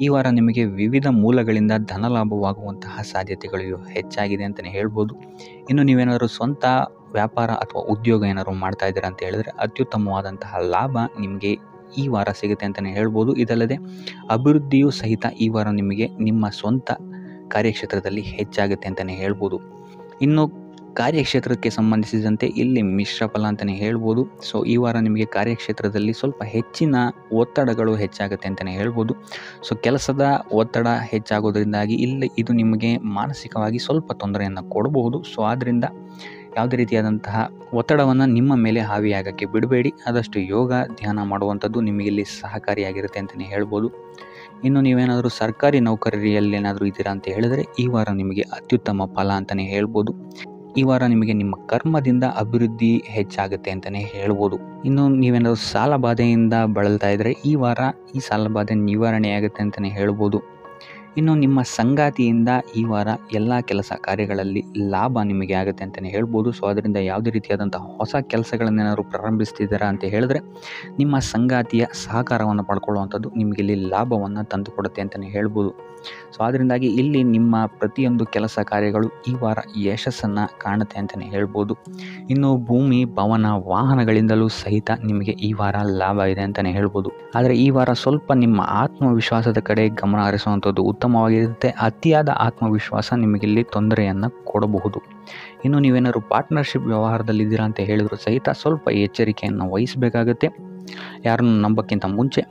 ಈ ವಾರ ನಿಮಗೆ ವಿವಿಧ ಮೂಲಗಳಿಂದ ಧನ ಲಾಭವಾಗುವಂತಹ ಸಾಧ್ಯತೆಗಳು ಹೆಚ್ಚಾಗಿದೆ ಅಂತಲೇ ಹೇಳ್ಬೋದು. ಇನ್ನು ನೀವೇನಾದರೂ ಸ್ವಂತ ವ್ಯಾಪಾರ ಅಥವಾ ಉದ್ಯೋಗ ಏನಾದ್ರು ಮಾಡ್ತಾ ಇದ್ದೀರಾ ಅಂತ ಹೇಳಿದ್ರೆ ಅತ್ಯುತ್ತಮವಾದಂತಹ ಲಾಭ ನಿಮಗೆ ಈ ವಾರ ಸಿಗುತ್ತೆ ಅಂತಲೇ ಹೇಳ್ಬೋದು. ಇದಲ್ಲದೆ ಅಭಿವೃದ್ಧಿಯೂ ಸಹಿತ ಈ ವಾರ ನಿಮಗೆ ನಿಮ್ಮ ಸ್ವಂತ ಕಾರ್ಯಕ್ಷೇತ್ರದಲ್ಲಿ ಹೆಚ್ಚಾಗುತ್ತೆ ಅಂತಲೇ ಹೇಳ್ಬೋದು. ಇನ್ನು ಕಾರ್ಯಕ್ಷೇತ್ರಕ್ಕೆ ಸಂಬಂಧಿಸಿದಂತೆ ಇಲ್ಲಿ ಮಿಶ್ರ ಫಲ ಅಂತಲೇ ಹೇಳ್ಬೋದು. ಸೊ ಈ ವಾರ ನಿಮಗೆ ಕಾರ್ಯಕ್ಷೇತ್ರದಲ್ಲಿ ಸ್ವಲ್ಪ ಹೆಚ್ಚಿನ ಒತ್ತಡಗಳು ಹೆಚ್ಚಾಗುತ್ತೆ ಅಂತಲೇ ಹೇಳ್ಬೋದು. ಸೊ ಕೆಲಸದ ಒತ್ತಡ ಹೆಚ್ಚಾಗೋದ್ರಿಂದಾಗಿ ಇಲ್ಲಿ ಇದು ನಿಮಗೆ ಮಾನಸಿಕವಾಗಿ ಸ್ವಲ್ಪ ತೊಂದರೆಯನ್ನು ಕೊಡಬಹುದು. ಸೊ ಆದ್ದರಿಂದ ಯಾವುದೇ ರೀತಿಯಾದಂತಹ ಒತ್ತಡವನ್ನು ನಿಮ್ಮ ಮೇಲೆ ಹಾವಿಯಾಗಕ್ಕೆ ಬಿಡಬೇಡಿ. ಆದಷ್ಟು ಯೋಗ ಧ್ಯಾನ ಮಾಡುವಂಥದ್ದು ನಿಮಗೆ ಇಲ್ಲಿ ಸಹಕಾರಿಯಾಗಿರುತ್ತೆ ಅಂತಲೇ ಹೇಳ್ಬೋದು. ಇನ್ನು ನೀವೇನಾದರೂ ಸರ್ಕಾರಿ ನೌಕರಿಯಲ್ಲಿ ಏನಾದರೂ ಇದ್ದೀರಾ ಅಂತ ಹೇಳಿದರೆ ಈ ವಾರ ನಿಮಗೆ ಅತ್ಯುತ್ತಮ ಫಲ ಅಂತಲೇ ಹೇಳ್ಬೋದು. ಈ ವಾರ ನಿಮಗೆ ನಿಮ್ಮ ಕರ್ಮದಿಂದ ಅಭಿವೃದ್ಧಿ ಹೆಚ್ಚಾಗುತ್ತೆ ಅಂತಲೇ ಹೇಳ್ಬೋದು. ಇನ್ನು ನೀವೇನಾದರೂ ಸಾಲ ಬಾಧೆಯಿಂದ ಬಳಲ್ತಾ ಇದ್ದರೆ ಈ ವಾರ ಈ ಸಾಲ ಬಾಧೆ ನಿವಾರಣೆಯಾಗುತ್ತೆ ಅಂತಲೇ ಹೇಳ್ಬೋದು. ಇನ್ನು ನಿಮ್ಮ ಸಂಗಾತಿಯಿಂದ ಈ ವಾರ ಎಲ್ಲ ಕೆಲಸ ಕಾರ್ಯಗಳಲ್ಲಿ ಲಾಭ ನಿಮಗೆ ಆಗುತ್ತೆ ಅಂತಲೇ ಹೇಳ್ಬೋದು. ಸೊ ಅದರಿಂದ ಯಾವುದೇ ರೀತಿಯಾದಂಥ ಹೊಸ ಕೆಲಸಗಳನ್ನೇನಾದ್ರು ಪ್ರಾರಂಭಿಸ್ತಿದ್ದೀರಾ ಅಂತ ಹೇಳಿದ್ರೆ ನಿಮ್ಮ ಸಂಗಾತಿಯ ಸಹಕಾರವನ್ನು ಪಡ್ಕೊಳ್ಳುವಂಥದ್ದು ನಿಮಗೆ ಇಲ್ಲಿ ಲಾಭವನ್ನು ತಂದುಕೊಡುತ್ತೆ ಅಂತಲೇ ಹೇಳ್ಬೋದು. ಸೊ ಅದರಿಂದಾಗಿ ಇಲ್ಲಿ ನಿಮ್ಮ ಪ್ರತಿಯೊಂದು ಕೆಲಸ ಕಾರ್ಯಗಳು ಈ ವಾರ ಯಶಸ್ಸನ್ನು ಕಾಣುತ್ತೆ ಅಂತಲೇ ಹೇಳ್ಬೋದು. ಇನ್ನು ಭೂಮಿ ಭವನ ವಾಹನಗಳಿಂದಲೂ ಸಹಿತ ನಿಮಗೆ ಈ ವಾರ ಲಾಭ ಇದೆ ಅಂತಲೇ ಹೇಳ್ಬೋದು. ಆದರೆ ಈ ವಾರ ಸ್ವಲ್ಪ ನಿಮ್ಮ ಆತ್ಮವಿಶ್ವಾಸದ ಕಡೆ ಗಮನ ಹರಿಸುವಂಥದ್ದು ಉತ್ತಮವಾಗಿರುತ್ತೆ. ಅತಿಯಾದ ಆತ್ಮವಿಶ್ವಾಸ ನಿಮಗಿಲ್ಲಿ ತೊಂದರೆಯನ್ನು ಕೊಡಬಹುದು. ಇನ್ನು ನೀವೇನಾದ್ರು ಪಾರ್ಟ್ನರ್ಶಿಪ್ ವ್ಯವಹಾರದಲ್ಲಿದ್ದೀರಾ ಅಂತ ಹೇಳಿದ್ರು ಸಹಿತ ಸ್ವಲ್ಪ ಎಚ್ಚರಿಕೆಯನ್ನು ವಹಿಸಬೇಕಾಗುತ್ತೆ ಯಾರನ್ನು ನಂಬೋಕ್ಕಿಂತ ಮುಂಚೆ.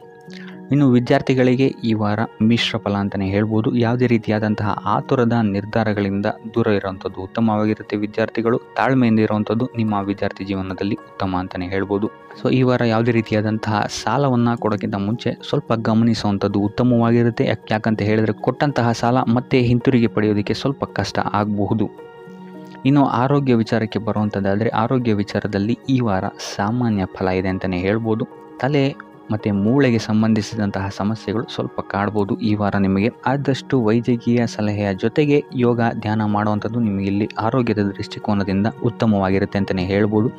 ಇನ್ನು ವಿದ್ಯಾರ್ಥಿಗಳಿಗೆ ಈ ವಾರ ಮಿಶ್ರ ಫಲ ಅಂತಲೇ ಹೇಳ್ಬೋದು. ಯಾವುದೇ ರೀತಿಯಾದಂತಹ ಆತುರದ ನಿರ್ಧಾರಗಳಿಂದ ದೂರ ಇರುವಂಥದ್ದು ಉತ್ತಮವಾಗಿರುತ್ತೆ. ವಿದ್ಯಾರ್ಥಿಗಳು ತಾಳ್ಮೆಯಿಂದ ಇರುವಂಥದ್ದು ನಿಮ್ಮ ವಿದ್ಯಾರ್ಥಿ ಜೀವನದಲ್ಲಿ ಉತ್ತಮ ಅಂತಲೇ ಹೇಳ್ಬೋದು. ಸೊ ಈ ವಾರ ಯಾವುದೇ ರೀತಿಯಾದಂತಹ ಸಾಲವನ್ನು ಕೊಡೋಕ್ಕಿಂತ ಮುಂಚೆ ಸ್ವಲ್ಪ ಗಮನಿಸುವಂಥದ್ದು ಉತ್ತಮವಾಗಿರುತ್ತೆ. ಯಾಕಂತ ಹೇಳಿದರೆ ಕೊಟ್ಟಂತಹ ಸಾಲ ಮತ್ತೆ ಹಿಂತಿರುಗಿ ಪಡೆಯೋದಕ್ಕೆ ಸ್ವಲ್ಪ ಕಷ್ಟ ಆಗಬಹುದು. ಇನ್ನು ಆರೋಗ್ಯ ವಿಚಾರಕ್ಕೆ ಬರುವಂಥದ್ದಾದರೆ ಆರೋಗ್ಯ ವಿಚಾರದಲ್ಲಿ ಈ ವಾರ ಸಾಮಾನ್ಯ ಫಲ ಇದೆ ಅಂತಲೇ ಹೇಳ್ಬೋದು. ತಲೆ ಮತ್ತು ಮೂಳೆಗೆ ಸಂಬಂಧಿಸಿದಂತಹ ಸಮಸ್ಯೆಗಳು ಸ್ವಲ್ಪ ಕಾಡ್ಬೋದು ಈ ವಾರ ನಿಮಗೆ. ಆದಷ್ಟು ವೈದ್ಯಕೀಯ ಸಲಹೆಯ ಜೊತೆಗೆ ಯೋಗ ಧ್ಯಾನ ಮಾಡುವಂಥದ್ದು ನಿಮಗೆ ಇಲ್ಲಿ ಆರೋಗ್ಯದ ದೃಷ್ಟಿಕೋನದಿಂದ ಉತ್ತಮವಾಗಿರುತ್ತೆ ಅಂತಲೇ ಹೇಳ್ಬೋದು.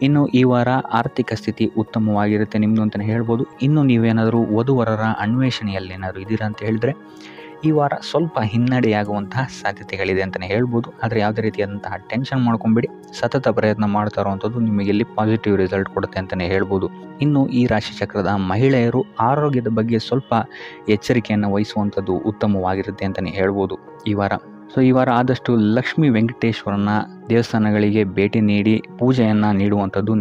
ಇನ್ನು ಈ ವಾರ ಆರ್ಥಿಕ ಸ್ಥಿತಿ ಉತ್ತಮವಾಗಿರುತ್ತೆ ನಿಮ್ಮದು ಅಂತಲೇ ಹೇಳ್ಬೋದು. ಇನ್ನು ನೀವೇನಾದರೂ ವಧುವರರ ಅನ್ವೇಷಣೆಯಲ್ಲಿ ಏನಾದರೂ ಇದ್ದೀರಾ ಅಂತ ಹೇಳಿದ್ರೆ ಈ ವಾರ ಸ್ವಲ್ಪ ಹಿನ್ನಡೆಯಾಗುವಂತಹ ಸಾಧ್ಯತೆಗಳಿದೆ ಅಂತಲೇ ಹೇಳ್ಬೋದು. ಆದರೆ ಯಾವುದೇ ರೀತಿಯಾದಂತಹ ಟೆನ್ಷನ್ ಮಾಡ್ಕೊಂಬೇಡಿ. ಸತತ ಪ್ರಯತ್ನ ಮಾಡ್ತಾ ಇರುವಂಥದ್ದು ನಿಮಗೆ ಇಲ್ಲಿ ಪಾಸಿಟಿವ್ ರಿಸಲ್ಟ್ ಕೊಡುತ್ತೆ ಅಂತಲೇ ಹೇಳ್ಬೋದು. ಇನ್ನು ಈ ರಾಶಿ ಚಕ್ರದ ಮಹಿಳೆಯರು ಆರೋಗ್ಯದ ಬಗ್ಗೆ ಸ್ವಲ್ಪ ಎಚ್ಚರಿಕೆಯನ್ನು ವಹಿಸುವಂಥದ್ದು ಉತ್ತಮವಾಗಿರುತ್ತೆ ಅಂತಲೇ ಹೇಳ್ಬೋದು ಈ ವಾರ. ಸೊ ಈ ವಾರ ಆದಷ್ಟು ಲಕ್ಷ್ಮೀ ವೆಂಕಟೇಶ್ವರನ ದೇವಸ್ಥಾನಗಳಿಗೆ ಭೇಟಿ ನೀಡಿ ಪೂಜೆಯನ್ನು ನೀಡುವಂಥದ್ದು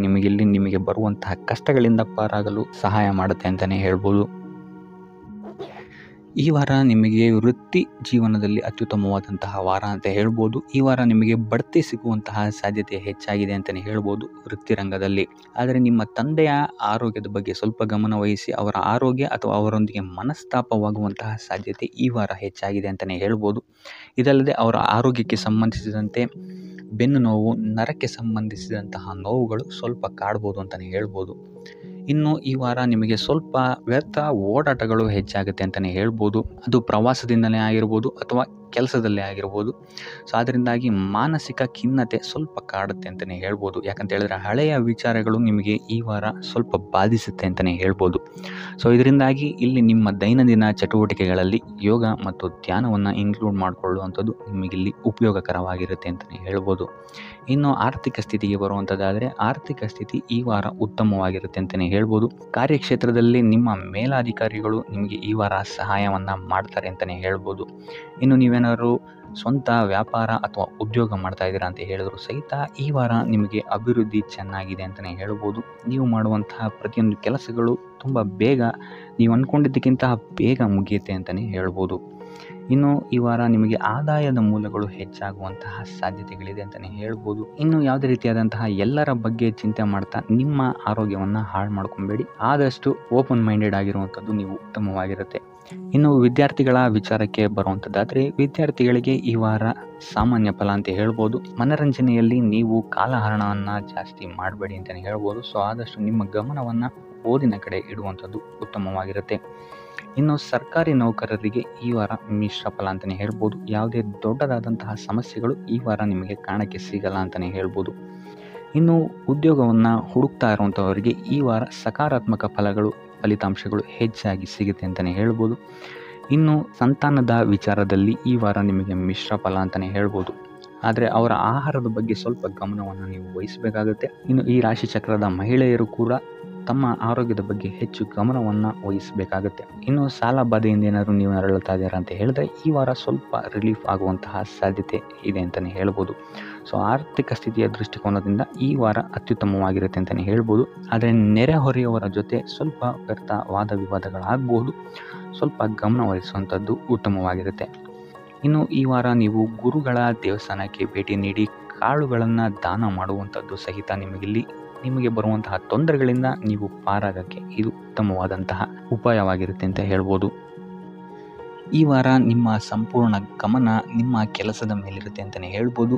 ನಿಮಗೆ ಬರುವಂತಹ ಕಷ್ಟಗಳಿಂದ ಪಾರಾಗಲು ಸಹಾಯ ಮಾಡುತ್ತೆ ಅಂತಲೇ ಹೇಳ್ಬೋದು. ಈ ವಾರ ನಿಮಗೆ ವೃತ್ತಿ ಜೀವನದಲ್ಲಿ ಅತ್ಯುತ್ತಮವಾದಂತಹ ವಾರ ಅಂತ ಹೇಳ್ಬೋದು. ಈ ವಾರ ನಿಮಗೆ ಬಡ್ತಿ ಸಿಗುವಂತಹ ಸಾಧ್ಯತೆ ಹೆಚ್ಚಾಗಿದೆ ಅಂತಲೇ ಹೇಳ್ಬೋದು ವೃತ್ತಿ ರಂಗದಲ್ಲಿ. ಆದರೆ ನಿಮ್ಮ ತಂದೆಯ ಆರೋಗ್ಯದ ಬಗ್ಗೆ ಸ್ವಲ್ಪ ಗಮನ ವಹಿಸಿ ಅವರ ಆರೋಗ್ಯ ಅಥವಾ ಅವರೊಂದಿಗೆ ಮನಸ್ತಾಪವಾಗುವಂತಹ ಸಾಧ್ಯತೆ ಈ ವಾರ ಹೆಚ್ಚಾಗಿದೆ ಅಂತಲೇ ಹೇಳ್ಬೋದು. ಇದಲ್ಲದೆ ಅವರ ಆರೋಗ್ಯಕ್ಕೆ ಸಂಬಂಧಿಸಿದಂತೆ ಬೆನ್ನು ನೋವು, ನರಕ್ಕೆ ಸಂಬಂಧಿಸಿದಂತಹ ನೋವುಗಳು ಸ್ವಲ್ಪ ಕಾಡ್ಬೋದು ಅಂತಲೇ ಹೇಳ್ಬೋದು. ಇನ್ನು ಈ ವಾರ ನಿಮಗೆ ಸ್ವಲ್ಪ ವ್ಯರ್ಥ ಓಡಾಟಗಳು ಹೆಚ್ಚಾಗುತ್ತೆ ಅಂತಲೇ ಹೇಳ್ಬೋದು. ಅದು ಪ್ರವಾಸದಿಂದಲೇ ಆಗಿರ್ಬೋದು ಅಥವಾ ಕೆಲಸದಲ್ಲೇ ಆಗಿರ್ಬೋದು. ಸೊ ಅದರಿಂದಾಗಿ ಮಾನಸಿಕ ಖಿನ್ನತೆ ಸ್ವಲ್ಪ ಕಾಡುತ್ತೆ ಅಂತಲೇ ಹೇಳ್ಬೋದು. ಯಾಕಂತ ಹೇಳಿದ್ರೆ ಹಳೆಯ ವಿಚಾರಗಳು ನಿಮಗೆ ಈ ವಾರ ಸ್ವಲ್ಪ ಬಾಧಿಸುತ್ತೆ ಅಂತಲೇ ಹೇಳ್ಬೋದು. ಸೊ ಇದರಿಂದಾಗಿ ಇಲ್ಲಿ ನಿಮ್ಮ ದೈನಂದಿನ ಚಟುವಟಿಕೆಗಳಲ್ಲಿ ಯೋಗ ಮತ್ತು ಧ್ಯಾನವನ್ನು ಇನ್ಕ್ಲೂಡ್ ಮಾಡಿಕೊಳ್ಳುವಂಥದ್ದು ನಿಮಗಿಲ್ಲಿ ಉಪಯೋಗಕರವಾಗಿರುತ್ತೆ ಅಂತಲೇ ಹೇಳ್ಬೋದು. ಇನ್ನು ಆರ್ಥಿಕ ಸ್ಥಿತಿಗೆ ಬರುವಂಥದ್ದಾದರೆ ಆರ್ಥಿಕ ಸ್ಥಿತಿ ಈ ವಾರ ಉತ್ತಮವಾಗಿರುತ್ತೆ ಅಂತಲೇ ಹೇಳ್ಬೋದು. ಕಾರ್ಯಕ್ಷೇತ್ರದಲ್ಲಿ ನಿಮ್ಮ ಮೇಲಾಧಿಕಾರಿಗಳು ನಿಮಗೆ ಈ ವಾರ ಸಹಾಯವನ್ನು ಮಾಡ್ತಾರೆ ಅಂತಲೇ ಹೇಳ್ಬೋದು. ಇನ್ನು ನೀವೇನಾದ್ರು ಸ್ವಂತ ವ್ಯಾಪಾರ ಅಥವಾ ಉದ್ಯೋಗ ಮಾಡ್ತಾ ಇದ್ದೀರಾ ಅಂತ ಹೇಳಿದ್ರು ಸಹಿತ ಈ ವಾರ ನಿಮಗೆ ಅಭಿವೃದ್ಧಿ ಚೆನ್ನಾಗಿದೆ ಅಂತಲೇ ಹೇಳ್ಬೋದು. ನೀವು ಮಾಡುವಂತಹ ಪ್ರತಿಯೊಂದು ಕೆಲಸಗಳು ತುಂಬ ಬೇಗ ನೀವು ಅಂದ್ಕೊಂಡಿದ್ದಕ್ಕಿಂತ ಬೇಗ ಮುಗಿಯುತ್ತೆ ಅಂತಲೇ ಹೇಳ್ಬೋದು. ಇನ್ನು ಈ ವಾರ ನಿಮಗೆ ಆದಾಯದ ಮೂಲಗಳು ಹೆಚ್ಚಾಗುವಂತಹ ಸಾಧ್ಯತೆಗಳಿದೆ ಅಂತಲೇ ಹೇಳ್ಬೋದು. ಇನ್ನು ಯಾವುದೇ ರೀತಿಯಾದಂತಹ ಎಲ್ಲರ ಬಗ್ಗೆ ಚಿಂತೆ ಮಾಡ್ತಾ ನಿಮ್ಮ ಆರೋಗ್ಯವನ್ನು ಹಾಳು ಮಾಡ್ಕೊಬೇಡಿ. ಆದಷ್ಟು ಓಪನ್ ಮೈಂಡೆಡ್ ಆಗಿರುವಂಥದ್ದು ನೀವು ಉತ್ತಮವಾಗಿರುತ್ತೆ. ಇನ್ನು ವಿದ್ಯಾರ್ಥಿಗಳ ವಿಚಾರಕ್ಕೆ ಬರುವಂಥದ್ದಾದರೆ, ವಿದ್ಯಾರ್ಥಿಗಳಿಗೆ ಈ ವಾರ ಸಾಮಾನ್ಯ ಫಲ ಅಂತ ಹೇಳ್ಬೋದು. ಮನರಂಜನೆಯಲ್ಲಿ ನೀವು ಕಾಲಹರಣವನ್ನು ಜಾಸ್ತಿ ಮಾಡಬೇಡಿ ಅಂತಲೇ ಹೇಳ್ಬೋದು. ಸೊ ಆದಷ್ಟು ನಿಮ್ಮ ಗಮನವನ್ನು ಓದಿನ ಕಡೆ ಇಡುವಂಥದ್ದು ಉತ್ತಮವಾಗಿರುತ್ತೆ. ಇನ್ನು ಸರ್ಕಾರಿ ನೌಕರರಿಗೆ ಈ ವಾರ ಮಿಶ್ರ ಫಲ ಅಂತಲೇ ಹೇಳ್ಬೋದು. ಯಾವುದೇ ದೊಡ್ಡದಾದಂತಹ ಸಮಸ್ಯೆಗಳು ಈ ವಾರ ನಿಮಗೆ ಕಾಣಕ್ಕೆ ಸಿಗಲ್ಲ ಅಂತಲೇ ಹೇಳ್ಬೋದು. ಇನ್ನು ಉದ್ಯೋಗವನ್ನು ಹುಡುಕ್ತಾ ಇರುವಂಥವರಿಗೆ ಈ ವಾರ ಸಕಾರಾತ್ಮಕ ಫಲಿತಾಂಶಗಳು ಹೆಚ್ಚಾಗಿ ಸಿಗುತ್ತೆ ಅಂತಲೇ ಹೇಳ್ಬೋದು. ಇನ್ನು ಸಂತಾನದ ವಿಚಾರದಲ್ಲಿ ಈ ವಾರ ನಿಮಗೆ ಮಿಶ್ರ ಫಲ ಅಂತಲೇ ಹೇಳ್ಬೋದು. ಆದರೆ ಅವರ ಆಹಾರದ ಬಗ್ಗೆ ಸ್ವಲ್ಪ ಗಮನವನ್ನು ನೀವು ವಹಿಸಬೇಕಾಗುತ್ತೆ. ಇನ್ನು ಈ ರಾಶಿ ಚಕ್ರದ ಮಹಿಳೆಯರು ಕೂಡ ತಮ್ಮ ಆರೋಗ್ಯದ ಬಗ್ಗೆ ಹೆಚ್ಚು ಗಮನವನ್ನು ವಹಿಸಬೇಕಾಗುತ್ತೆ. ಇನ್ನು ಸಾಲ ಬಾಧೆಯಿಂದ ಏನಾದರೂ ನೀವು ನರಳುತ್ತಾ ಇದ್ದೀರಾ ಅಂತ ಹೇಳಿದ್ರೆ ಈ ವಾರ ಸ್ವಲ್ಪ ರಿಲೀಫ್ ಆಗುವಂತಹ ಸಾಧ್ಯತೆ ಇದೆ ಅಂತಲೇ ಹೇಳ್ಬೋದು. ಸೊ ಆರ್ಥಿಕ ಸ್ಥಿತಿಯ ದೃಷ್ಟಿಕೋನದಿಂದ ಈ ವಾರ ಅತ್ಯುತ್ತಮವಾಗಿರುತ್ತೆ ಅಂತಲೇ ಹೇಳ್ಬೋದು. ಆದರೆ ನೆರೆಹೊರೆಯವರ ಜೊತೆ ಸ್ವಲ್ಪ ವ್ಯರ್ಥ ವಾದ ವಿವಾದಗಳಾಗಬಹುದು. ಸ್ವಲ್ಪ ಗಮನ ವಹಿಸುವಂಥದ್ದು ಉತ್ತಮವಾಗಿರುತ್ತೆ. ಇನ್ನು ಈ ವಾರ ನೀವು ಗುರುಗಳ ದೇವಸ್ಥಾನಕ್ಕೆ ಭೇಟಿ ನೀಡಿ ಕಾಳುಗಳನ್ನು ದಾನ ಮಾಡುವಂಥದ್ದು ಸಹಿತ ನಿಮಗೆ ಬರುವಂತಹ ತೊಂದರೆಗಳಿಂದ ನೀವು ಪಾರಾಗಕ್ಕೆ ಇದು ಉತ್ತಮವಾದಂತಹ ಉಪಾಯವಾಗಿರುತ್ತೆ ಅಂತ ಹೇಳ್ಬೋದು. ಈ ವಾರ ನಿಮ್ಮ ಸಂಪೂರ್ಣ ಗಮನ ನಿಮ್ಮ ಕೆಲಸದ ಮೇಲಿರುತ್ತೆ ಅಂತಲೇ ಹೇಳ್ಬೋದು.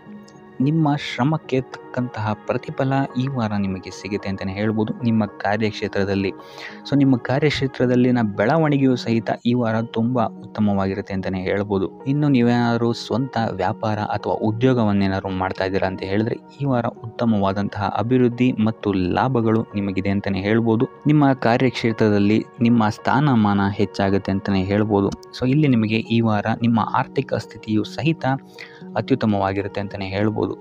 ನಿಮ್ಮ ಶ್ರಮಕ್ಕೆ ತಕ್ಕಂತಹ ಪ್ರತಿಫಲ ಈ ವಾರ ನಿಮಗೆ ಸಿಗುತ್ತೆ ಅಂತಲೇ ಹೇಳ್ಬೋದು ನಿಮ್ಮ ಕಾರ್ಯಕ್ಷೇತ್ರದಲ್ಲಿ. ಸೊ ನಿಮ್ಮ ಕಾರ್ಯಕ್ಷೇತ್ರದಲ್ಲಿನ ಬೆಳವಣಿಗೆಯು ಸಹಿತ ಈ ವಾರ ತುಂಬ ಉತ್ತಮವಾಗಿರುತ್ತೆ ಅಂತಲೇ ಹೇಳ್ಬೋದು. ಇನ್ನು ನೀವೇನಾದರೂ ಸ್ವಂತ ವ್ಯಾಪಾರ ಅಥವಾ ಉದ್ಯೋಗವನ್ನೇನಾದ್ರು ಮಾಡ್ತಾ ಇದ್ದೀರಾ ಅಂತ ಹೇಳಿದ್ರೆ ಈ ವಾರ ಉತ್ತಮವಾದಂತಹ ಅಭಿವೃದ್ಧಿ ಮತ್ತು ಲಾಭಗಳು ನಿಮಗಿದೆ ಅಂತಲೇ ಹೇಳ್ಬೋದು. ನಿಮ್ಮ ಕಾರ್ಯಕ್ಷೇತ್ರದಲ್ಲಿ ನಿಮ್ಮ ಸ್ಥಾನಮಾನ ಹೆಚ್ಚಾಗುತ್ತೆ ಅಂತಲೇ ಹೇಳ್ಬೋದು. ಸೊ ಇಲ್ಲಿ ನಿಮಗೆ ಈ ವಾರ ನಿಮ್ಮ ಆರ್ಥಿಕ ಸ್ಥಿತಿಯು ಸಹಿತ ಅತ್ಯುತ್ತಮವಾಗಿರುತ್ತೆ ಅಂತಲೇ ಹೇಳ್ಬೋದು.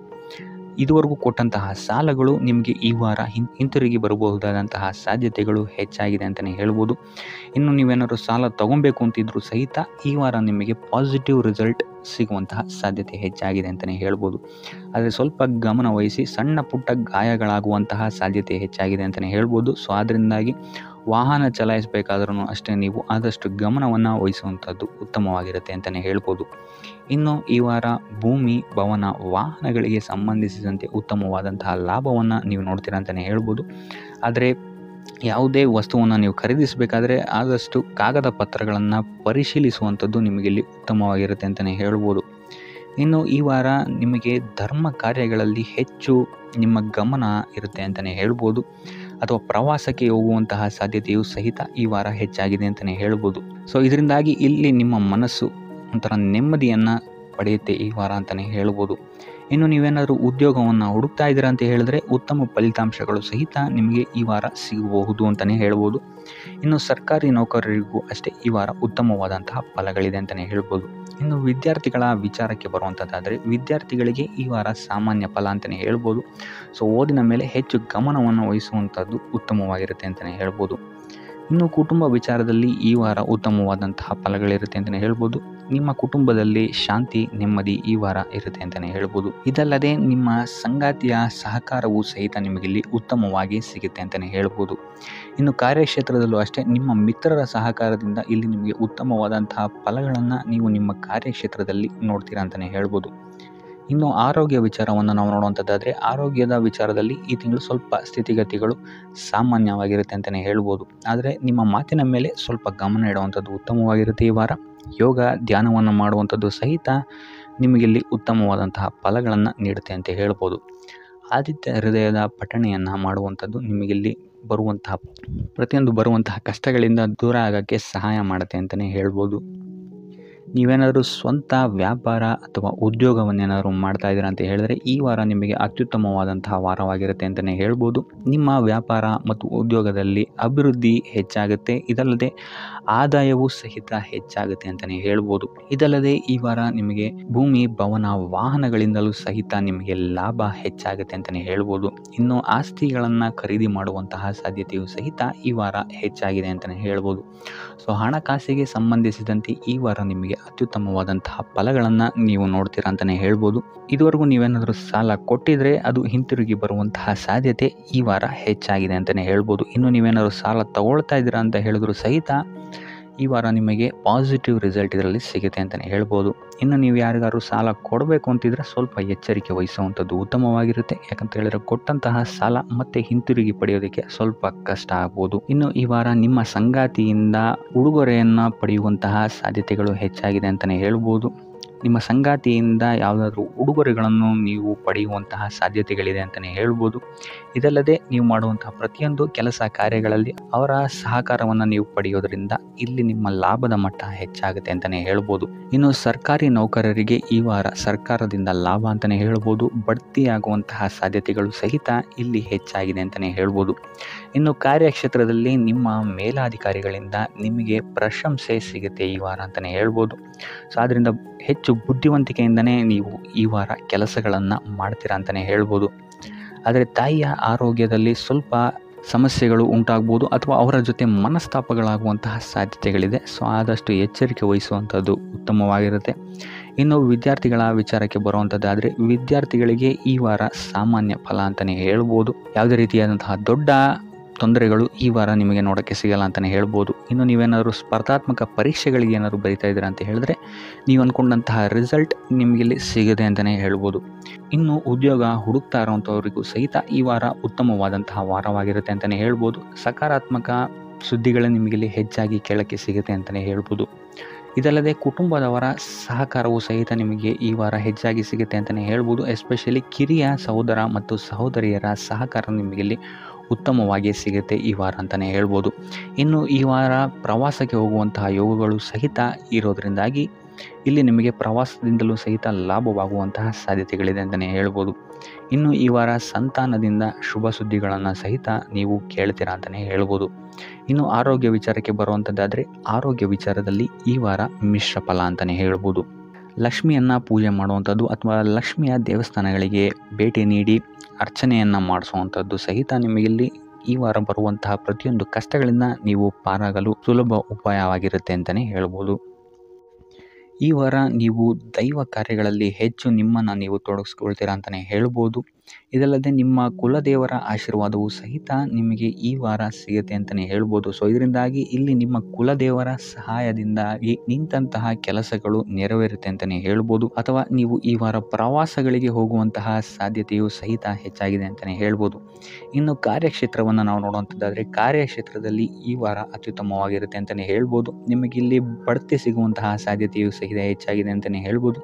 ಇದುವರೆಗೂ ಕೊಟ್ಟಂತಹ ಸಾಲಗಳು ನಿಮಗೆ ಈ ವಾರ ಹಿಂತಿರುಗಿ ಬರಬಹುದಾದಂತಹ ಸಾಧ್ಯತೆಗಳು ಹೆಚ್ಚಾಗಿದೆ ಅಂತಲೇ ಹೇಳ್ಬೋದು. ಇನ್ನು ನೀವೇನಾದರೂ ಸಾಲ ತಗೊಬೇಕು ಅಂತಿದ್ರೂ ಸಹಿತ ಈ ವಾರ ನಿಮಗೆ ಪಾಸಿಟಿವ್ ರಿಸಲ್ಟ್ ಸಿಗುವಂತಹ ಸಾಧ್ಯತೆ ಹೆಚ್ಚಾಗಿದೆ ಅಂತಲೇ ಹೇಳ್ಬೋದು. ಆದರೆ ಸ್ವಲ್ಪ ಗಮನ ವಹಿಸಿ ಸಣ್ಣ ಪುಟ್ಟ ಗಾಯಗಳಾಗುವಂತಹ ಸಾಧ್ಯತೆ ಹೆಚ್ಚಾಗಿದೆ ಅಂತಲೇ ಹೇಳ್ಬೋದು. ಸೊ ಅದರಿಂದಾಗಿ ವಾಹನ ಚಲಾಯಿಸಬೇಕಾದ್ರೂ ಅಷ್ಟೇ ನೀವು ಆದಷ್ಟು ಗಮನವನ್ನು ವಹಿಸುವಂಥದ್ದು ಉತ್ತಮವಾಗಿರುತ್ತೆ ಅಂತಲೇ ಹೇಳ್ಬೋದು. ಇನ್ನು ಈ ವಾರ ಭೂಮಿ, ಭವನ, ವಾಹನಗಳಿಗೆ ಸಂಬಂಧಿಸಿದಂತೆ ಉತ್ತಮವಾದಂತಹ ಲಾಭವನ್ನು ನೀವು ನೋಡ್ತೀರಾ ಅಂತಲೇ ಹೇಳ್ಬೋದು. ಆದರೆ ಯಾವುದೇ ವಸ್ತುವನ್ನು ನೀವು ಖರೀದಿಸಬೇಕಾದ್ರೆ ಆದಷ್ಟು ಕಾಗದ ಪತ್ರಗಳನ್ನು ಪರಿಶೀಲಿಸುವಂಥದ್ದು ನಿಮಗಿಲ್ಲಿ ಉತ್ತಮವಾಗಿರುತ್ತೆ ಅಂತಲೇ ಹೇಳ್ಬೋದು. ಇನ್ನು ಈ ವಾರ ನಿಮಗೆ ಧರ್ಮ ಕಾರ್ಯಗಳಲ್ಲಿ ಹೆಚ್ಚು ನಿಮ್ಮ ಗಮನ ಇರುತ್ತೆ ಅಂತಲೇ ಹೇಳ್ಬೋದು. ಅಥವಾ ಪ್ರವಾಸಕ್ಕೆ ಹೋಗುವಂತಹ ಸಾಧ್ಯತೆಯು ಸಹಿತ ಈ ವಾರ ಹೆಚ್ಚಾಗಿದೆ ಅಂತಲೇ ಹೇಳ್ಬೋದು. ಸೊ ಇದರಿಂದಾಗಿ ಇಲ್ಲಿ ನಿಮ್ಮ ಮನಸ್ಸು ಒಂಥರ ನೆಮ್ಮದಿಯನ್ನು ಪಡೆಯುತ್ತೆ ಈ ವಾರ ಅಂತಲೇ ಹೇಳ್ಬೋದು. ಇನ್ನು ನೀವೇನಾದರೂ ಉದ್ಯೋಗವನ್ನು ಹುಡುಕ್ತಾ ಇದ್ದೀರಾ ಅಂತ ಹೇಳಿದ್ರೆ ಉತ್ತಮ ಫಲಿತಾಂಶಗಳು ಸಹಿತ ನಿಮಗೆ ಈ ವಾರ ಸಿಗಬಹುದು ಅಂತಲೇ ಹೇಳ್ಬೋದು. ಇನ್ನು ಸರ್ಕಾರಿ ನೌಕರರಿಗೂ ಅಷ್ಟೇ ಈ ವಾರ ಉತ್ತಮವಾದಂತಹ ಫಲಗಳಿದೆ ಅಂತಲೇ ಹೇಳ್ಬೋದು. ಇನ್ನು ವಿದ್ಯಾರ್ಥಿಗಳ ವಿಚಾರಕ್ಕೆ ಬರುವಂಥದ್ದಾದರೆ ವಿದ್ಯಾರ್ಥಿಗಳಿಗೆ ಈ ವಾರ ಸಾಮಾನ್ಯ ಫಲ ಅಂತಲೇ ಹೇಳ್ಬೋದು. ಸೊ ಓದಿನ ಮೇಲೆ ಹೆಚ್ಚು ಗಮನವನ್ನು ವಹಿಸುವಂಥದ್ದು ಉತ್ತಮವಾಗಿರುತ್ತೆ ಅಂತಲೇ ಹೇಳ್ಬೋದು. ಇನ್ನು ಕುಟುಂಬ ವಿಚಾರದಲ್ಲಿ ಈ ವಾರ ಉತ್ತಮವಾದಂತಹ ಫಲಗಳಿರುತ್ತೆ ಅಂತಲೇ ಹೇಳ್ಬೋದು. ನಿಮ್ಮ ಕುಟುಂಬದಲ್ಲಿ ಶಾಂತಿ, ನೆಮ್ಮದಿ ಈ ವಾರ ಇರುತ್ತೆ ಅಂತಲೇ ಹೇಳ್ಬೋದು. ಇದಲ್ಲದೆ ನಿಮ್ಮ ಸಂಗಾತಿಯ ಸಹಕಾರವೂ ಸಹಿತ ನಿಮಗಿಲ್ಲಿ ಉತ್ತಮವಾಗಿ ಸಿಗುತ್ತೆ ಅಂತಲೇ ಹೇಳ್ಬೋದು. ಇನ್ನು ಕಾರ್ಯಕ್ಷೇತ್ರದಲ್ಲೂ ಅಷ್ಟೇ ನಿಮ್ಮ ಮಿತ್ರರ ಸಹಕಾರದಿಂದ ಇಲ್ಲಿ ನಿಮಗೆ ಉತ್ತಮವಾದಂತಹ ಫಲಗಳನ್ನು ನೀವು ನಿಮ್ಮ ಕಾರ್ಯಕ್ಷೇತ್ರದಲ್ಲಿ ನೋಡ್ತೀರಾ ಅಂತಲೇ ಹೇಳ್ಬೋದು. ಇನ್ನು ಆರೋಗ್ಯ ವಿಚಾರವನ್ನು ನಾವು ನೋಡುವಂಥದ್ದಾದರೆ ಆರೋಗ್ಯದ ವಿಚಾರದಲ್ಲಿ ಈ ತಿಂಗಳು ಸ್ವಲ್ಪ ಸ್ಥಿತಿಗತಿಗಳು ಸಾಮಾನ್ಯವಾಗಿರುತ್ತೆ ಅಂತಲೇ ಹೇಳ್ಬೋದು. ಆದರೆ ನಿಮ್ಮ ಮಾತಿನ ಮೇಲೆ ಸ್ವಲ್ಪ ಗಮನ ಇಡುವಂಥದ್ದು ಉತ್ತಮವಾಗಿರುತ್ತೆ ಈ ವಾರ. ಯೋಗ, ಧ್ಯಾನವನ್ನು ಮಾಡುವಂಥದ್ದು ಸಹಿತ ನಿಮಗಿಲ್ಲಿ ಉತ್ತಮವಾದಂತಹ ಫಲಗಳನ್ನು ನೀಡುತ್ತೆ ಅಂತ ಹೇಳ್ಬೋದು. ಆದಿತ್ಯ ಹೃದಯದ ಪಠಣೆಯನ್ನು ಮಾಡುವಂಥದ್ದು ನಿಮಗಿಲ್ಲಿ ಬರುವಂತಹ ಕಷ್ಟಗಳಿಂದ ದೂರ ಆಗೋಕ್ಕೆ ಸಹಾಯ ಮಾಡುತ್ತೆ ಅಂತಲೇ ಹೇಳ್ಬೋದು. ನೀವೇನಾದರೂ ಸ್ವಂತ ವ್ಯಾಪಾರ ಅಥವಾ ಉದ್ಯೋಗವನ್ನೇನಾದರೂ ಮಾಡ್ತಾ ಇದ್ದೀರಾ ಅಂತ ಹೇಳಿದ್ರೆ ಈ ವಾರ ನಿಮಗೆ ಅತ್ಯುತ್ತಮವಾದಂತಹ ವಾರವಾಗಿರುತ್ತೆ ಅಂತಲೇ ಹೇಳ್ಬೋದು. ನಿಮ್ಮ ವ್ಯಾಪಾರ ಮತ್ತು ಉದ್ಯೋಗದಲ್ಲಿ ಅಭಿವೃದ್ಧಿ ಹೆಚ್ಚಾಗುತ್ತೆ. ಇದಲ್ಲದೆ ಆದಾಯವೂ ಸಹಿತ ಹೆಚ್ಚಾಗುತ್ತೆ ಅಂತಲೇ ಹೇಳ್ಬೋದು. ಇದಲ್ಲದೆ ಈ ವಾರ ನಿಮಗೆ ಭೂಮಿ, ಭವನ, ವಾಹನಗಳಿಂದಲೂ ಸಹಿತ ನಿಮಗೆ ಲಾಭ ಹೆಚ್ಚಾಗುತ್ತೆ ಅಂತಲೇ ಹೇಳ್ಬೋದು. ಇನ್ನು ಆಸ್ತಿಗಳನ್ನು ಖರೀದಿ ಮಾಡುವಂತಹ ಸಾಧ್ಯತೆಯೂ ಸಹಿತ ಈ ವಾರ ಹೆಚ್ಚಾಗಿದೆ ಅಂತಲೇ ಹೇಳ್ಬೋದು. ಸೊ ಹಣಕಾಸಿಗೆ ಸಂಬಂಧಿಸಿದಂತೆ ಈ ವಾರ ನಿಮಗೆ ಅತ್ಯುತ್ತಮವಾದಂತಹ ಫಲಗಳನ್ನು ನೀವು ನೋಡ್ತೀರಾ ಅಂತಲೇ ಹೇಳ್ಬೋದು. ಇದುವರೆಗೂ ನೀವೇನಾದರೂ ಸಾಲ ಕೊಟ್ಟಿದ್ರೆ ಅದು ಹಿಂತಿರುಗಿ ಬರುವಂತಹ ಸಾಧ್ಯತೆ ಈ ವಾರ ಹೆಚ್ಚಾಗಿದೆ ಅಂತಲೇ ಹೇಳ್ಬೋದು. ಇನ್ನು ನೀವೇನಾದರೂ ಸಾಲ ತಗೊಳ್ತಾ ಇದ್ದೀರಾ ಅಂತ ಹೇಳಿದ್ರು ಸಹಿತ ಈ ವಾರ ನಿಮಗೆ ಪಾಸಿಟಿವ್ ರಿಸಲ್ಟ್ ಇದರಲ್ಲಿ ಸಿಗುತ್ತೆ ಅಂತಲೇ ಹೇಳ್ಬೋದು. ಇನ್ನು ನೀವು ಯಾರಿಗಾದ್ರು ಸಾಲ ಕೊಡಬೇಕು ಅಂತಿದ್ರೆ ಸ್ವಲ್ಪ ಎಚ್ಚರಿಕೆ ವಹಿಸುವಂಥದ್ದು ಉತ್ತಮವಾಗಿರುತ್ತೆ. ಯಾಕಂತ ಹೇಳಿದ್ರೆ ಕೊಟ್ಟಂತಹ ಸಾಲ ಮತ್ತೆ ಹಿಂತಿರುಗಿ ಪಡೆಯೋದಕ್ಕೆ ಸ್ವಲ್ಪ ಕಷ್ಟ ಆಗ್ಬೋದು. ಇನ್ನು ಈ ವಾರ ನಿಮ್ಮ ಸಂಗಾತಿಯಿಂದ ಉಡುಗೊರೆಯನ್ನು ಪಡೆಯುವಂತಹ ಸಾಧ್ಯತೆಗಳು ಹೆಚ್ಚಾಗಿದೆ ಅಂತಲೇ ಹೇಳ್ಬೋದು. ನಿಮ್ಮ ಸಂಗಾತಿಯಿಂದ ಯಾವುದಾದ್ರೂ ಉಡುಗೊರೆಗಳನ್ನು ನೀವು ಪಡೆಯುವಂತಹ ಸಾಧ್ಯತೆಗಳಿದೆ ಅಂತಲೇ ಹೇಳ್ಬೋದು. ಇದಲ್ಲದೆ ನೀವು ಮಾಡುವಂತಹ ಪ್ರತಿಯೊಂದು ಕೆಲಸ ಕಾರ್ಯಗಳಲ್ಲಿ ಅವರ ಸಹಕಾರವನ್ನು ನೀವು ಪಡೆಯೋದ್ರಿಂದ ಇಲ್ಲಿ ನಿಮ್ಮ ಲಾಭದ ಮಟ್ಟ ಹೆಚ್ಚಾಗುತ್ತೆ ಅಂತಲೇ ಹೇಳ್ಬೋದು. ಇನ್ನು ಸರ್ಕಾರಿ ನೌಕರರಿಗೆ ಈ ವಾರ ಸರ್ಕಾರದಿಂದ ಲಾಭ ಅಂತಲೇ ಹೇಳ್ಬೋದು. ಬಡ್ತಿಯಾಗುವಂತಹ ಸಾಧ್ಯತೆಗಳು ಸಹಿತ ಇಲ್ಲಿ ಹೆಚ್ಚಾಗಿದೆ ಅಂತಲೇ ಹೇಳ್ಬೋದು. ಇನ್ನು ಕಾರ್ಯಕ್ಷೇತ್ರದಲ್ಲಿ ನಿಮ್ಮ ಮೇಲಾಧಿಕಾರಿಗಳಿಂದ ನಿಮಗೆ ಪ್ರಶಂಸೆ ಸಿಗುತ್ತೆ ಈ ವಾರ ಅಂತಲೇ ಹೇಳ್ಬೋದು. ಸೊ ಆದ್ದರಿಂದ ಹೆಚ್ಚು ಬುದ್ಧಿವಂತಿಕೆಯಿಂದನೇ ನೀವು ಈ ವಾರ ಕೆಲಸಗಳನ್ನು ಮಾಡ್ತೀರಾ ಅಂತಲೇ ಹೇಳ್ಬೋದು. ಆದರೆ ತಾಯಿಯ ಆರೋಗ್ಯದಲ್ಲಿ ಸ್ವಲ್ಪ ಸಮಸ್ಯೆಗಳು ಉಂಟಾಗ್ಬೋದು ಅಥವಾ ಅವರ ಜೊತೆ ಮನಸ್ತಾಪಗಳಾಗುವಂತಹ ಸಾಧ್ಯತೆಗಳಿದೆ. ಸೊ ಆದಷ್ಟು ಎಚ್ಚರಿಕೆ ವಹಿಸುವಂಥದ್ದು ಉತ್ತಮವಾಗಿರುತ್ತೆ. ಇನ್ನು ವಿದ್ಯಾರ್ಥಿಗಳ ವಿಚಾರಕ್ಕೆ ಬರುವಂಥದ್ದಾದರೆ ವಿದ್ಯಾರ್ಥಿಗಳಿಗೆ ಈ ವಾರ ಸಾಮಾನ್ಯ ಫಲ ಅಂತಲೇ ಹೇಳ್ಬೋದು. ಯಾವುದೇ ರೀತಿಯಾದಂತಹ ದೊಡ್ಡ ತೊಂದರೆಗಳು ಈ ವಾರ ನಿಮಗೆ ನೋಡೋಕ್ಕೆ ಸಿಗಲ್ಲ ಅಂತಲೇ ಹೇಳ್ಬೋದು. ಇನ್ನು ನೀವೇನಾದರೂ ಸ್ಪರ್ಧಾತ್ಮಕ ಪರೀಕ್ಷೆಗಳಿಗೆ ಏನಾದರೂ ಬರಿತಾ ಇದ್ದೀರಾ ಅಂತ ಹೇಳಿದ್ರೆ ನೀವು ಅಂದ್ಕೊಂಡಂತಹ ರಿಸಲ್ಟ್ ನಿಮಗಿಲ್ಲಿ ಸಿಗದೆ ಅಂತಲೇ ಹೇಳ್ಬೋದು. ಇನ್ನು ಉದ್ಯೋಗ ಹುಡುಕ್ತಾ ಇರೋವಂಥವ್ರಿಗೂ ಸಹಿತ ಈ ವಾರ ಉತ್ತಮವಾದಂತಹ ವಾರವಾಗಿರುತ್ತೆ ಅಂತಲೇ ಹೇಳ್ಬೋದು. ಸಕಾರಾತ್ಮಕ ಸುದ್ದಿಗಳು ನಿಮಗಿಲ್ಲಿ ಹೆಚ್ಚಾಗಿ ಕೇಳೋಕ್ಕೆ ಸಿಗುತ್ತೆ ಅಂತಲೇ ಹೇಳ್ಬೋದು. ಇದಲ್ಲದೆ ಕುಟುಂಬದವರ ಸಹಕಾರವು ಸಹಿತ ನಿಮಗೆ ಈ ವಾರ ಹೆಚ್ಚಾಗಿ ಸಿಗುತ್ತೆ ಅಂತಲೇ ಹೇಳ್ಬೋದು. ಎಸ್ಪೆಷಲಿ ಕಿರಿಯ ಸಹೋದರ ಮತ್ತು ಸಹೋದರಿಯರ ಸಹಕಾರ ನಿಮಗಿಲ್ಲಿ ಉತ್ತಮವಾಗಿ ಸಿಗುತ್ತೆ ಈ ವಾರ ಅಂತಲೇ ಹೇಳ್ಬೋದು. ಇನ್ನು ಈ ವಾರ ಪ್ರವಾಸಕ್ಕೆ ಹೋಗುವಂತಹ ಯೋಗಗಳು ಸಹಿತ ಇರೋದರಿಂದಾಗಿ ಇಲ್ಲಿ ನಿಮಗೆ ಪ್ರವಾಸದಿಂದಲೂ ಸಹಿತ ಲಾಭವಾಗುವಂತಹ ಸಾಧ್ಯತೆಗಳಿದೆ ಅಂತಲೇ ಹೇಳ್ಬೋದು. ಇನ್ನು ಈ ವಾರ ಸಂತಾನದಿಂದ ಶುಭ ಸುದ್ದಿಗಳನ್ನು ಸಹಿತ ನೀವು ಕೇಳ್ತೀರಾ ಅಂತಲೇ ಹೇಳ್ಬೋದು. ಇನ್ನು ಆರೋಗ್ಯ ವಿಚಾರಕ್ಕೆ ಬರುವಂಥದ್ದಾದರೆ ಆರೋಗ್ಯ ವಿಚಾರದಲ್ಲಿ ಈ ವಾರ ಮಿಶ್ರ ಫಲ ಅಂತಲೇ ಹೇಳ್ಬೋದು. ಲಕ್ಷ್ಮಿಯನ್ನು ಪೂಜೆ ಮಾಡುವಂಥದ್ದು ಅಥವಾ ಲಕ್ಷ್ಮಿಯ ದೇವಸ್ಥಾನಗಳಿಗೆ ಭೇಟಿ ನೀಡಿ ಅರ್ಚನೆಯನ್ನು ಮಾಡಿಸುವಂಥದ್ದು ಸಹಿತ ನಿಮಗಿಲ್ಲಿ ಈ ವಾರ ಬರುವಂತಹ ಪ್ರತಿಯೊಂದು ಕಷ್ಟಗಳಿಂದ ನೀವು ಪಾರಾಗಲು ಸುಲಭ ಉಪಾಯವಾಗಿರುತ್ತೆ ಅಂತಲೇ ಹೇಳ್ಬೋದು. ಈ ವಾರ ನೀವು ದೈವ ಕಾರ್ಯಗಳಲ್ಲಿ ಹೆಚ್ಚು ನಿಮ್ಮನ್ನು ನೀವು ತೊಡಗಿಸ್ಕೊಳ್ತೀರಾ ಅಂತಲೇ ಹೇಳ್ಬೋದು. ಇದಲ್ಲದೆ ನಿಮ್ಮ ಕುಲದೇವರ ಆಶೀರ್ವಾದವು ಸಹಿತ ನಿಮಗೆ ಈ ವಾರ ಸಿಗುತ್ತೆ ಅಂತಲೇ ಹೇಳ್ಬೋದು. ಸೊ ಇದರಿಂದಾಗಿ ಇಲ್ಲಿ ನಿಮ್ಮ ಕುಲದೇವರ ಸಹಾಯದಿಂದಾಗಿ ನಿಂತಹ ಕೆಲಸಗಳು ನೆರವೇರುತ್ತೆ ಅಂತಲೇ ಹೇಳ್ಬೋದು. ಅಥವಾ ನೀವು ಈ ವಾರ ಪ್ರವಾಸಗಳಿಗೆ ಹೋಗುವಂತಹ ಸಾಧ್ಯತೆಯು ಸಹಿತ ಹೆಚ್ಚಾಗಿದೆ ಅಂತಲೇ ಹೇಳ್ಬೋದು. ಇನ್ನು ಕಾರ್ಯಕ್ಷೇತ್ರವನ್ನು ನಾವು ನೋಡುವಂಥದ್ದಾದರೆ ಕಾರ್ಯಕ್ಷೇತ್ರದಲ್ಲಿ ಈ ವಾರ ಅತ್ಯುತ್ತಮವಾಗಿರುತ್ತೆ ಅಂತಲೇ ಹೇಳ್ಬೋದು. ನಿಮಗಿಲ್ಲಿ ಬಡ್ತಿ ಸಿಗುವಂತಹ ಸಾಧ್ಯತೆಯು ಸಹಿತ ಹೆಚ್ಚಾಗಿದೆ ಅಂತಲೇ ಹೇಳ್ಬೋದು.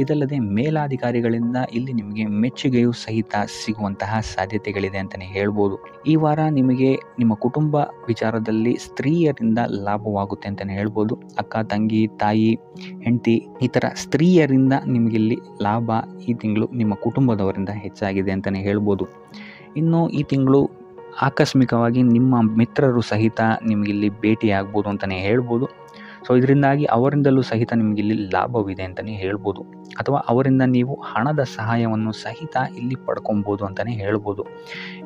ಇದಲ್ಲದೆ ಮೇಲಾಧಿಕಾರಿಗಳಿಂದ ಇಲ್ಲಿ ನಿಮಗೆ ಮೆಚ್ಚುಗೆಯೂ ಸಹಿತ ಸಿಗುವಂತಹ ಸಾಧ್ಯತೆಗಳಿದೆ ಅಂತಲೇ ಹೇಳ್ಬೋದು. ಈ ವಾರ ನಿಮಗೆ ನಿಮ್ಮ ಕುಟುಂಬ ವಿಚಾರದಲ್ಲಿ ಸ್ತ್ರೀಯರಿಂದ ಲಾಭವಾಗುತ್ತೆ ಅಂತಲೇ ಹೇಳ್ಬೋದು. ಅಕ್ಕ, ತಂಗಿ, ತಾಯಿ, ಹೆಂಡತಿ ಈ ಥರ ಸ್ತ್ರೀಯರಿಂದ ನಿಮಗಿಲ್ಲಿ ಲಾಭ ಈ ತಿಂಗಳು ನಿಮ್ಮ ಕುಟುಂಬದವರಿಂದ ಹೆಚ್ಚಾಗಿದೆ ಅಂತಲೇ ಹೇಳ್ಬೋದು. ಇನ್ನು ಈ ತಿಂಗಳು ಆಕಸ್ಮಿಕವಾಗಿ ನಿಮ್ಮ ಮಿತ್ರರು ಸಹಿತ ನಿಮಗಿಲ್ಲಿ ಭೇಟಿಯಾಗ್ಬೋದು ಅಂತಲೇ ಹೇಳ್ಬೋದು. ಸೊ ಇದರಿಂದಾಗಿ ಅವರಿಂದಲೂ ಸಹಿತ ನಿಮಗಿಲ್ಲಿ ಲಾಭವಿದೆ ಅಂತಲೇ ಹೇಳ್ಬೋದು. ಅಥವಾ ಅವರಿಂದ ನೀವು ಹಣದ ಸಹಾಯವನ್ನು ಸಹಿತ ಇಲ್ಲಿ ಪಡ್ಕೊಬೋದು ಅಂತಲೇ ಹೇಳ್ಬೋದು.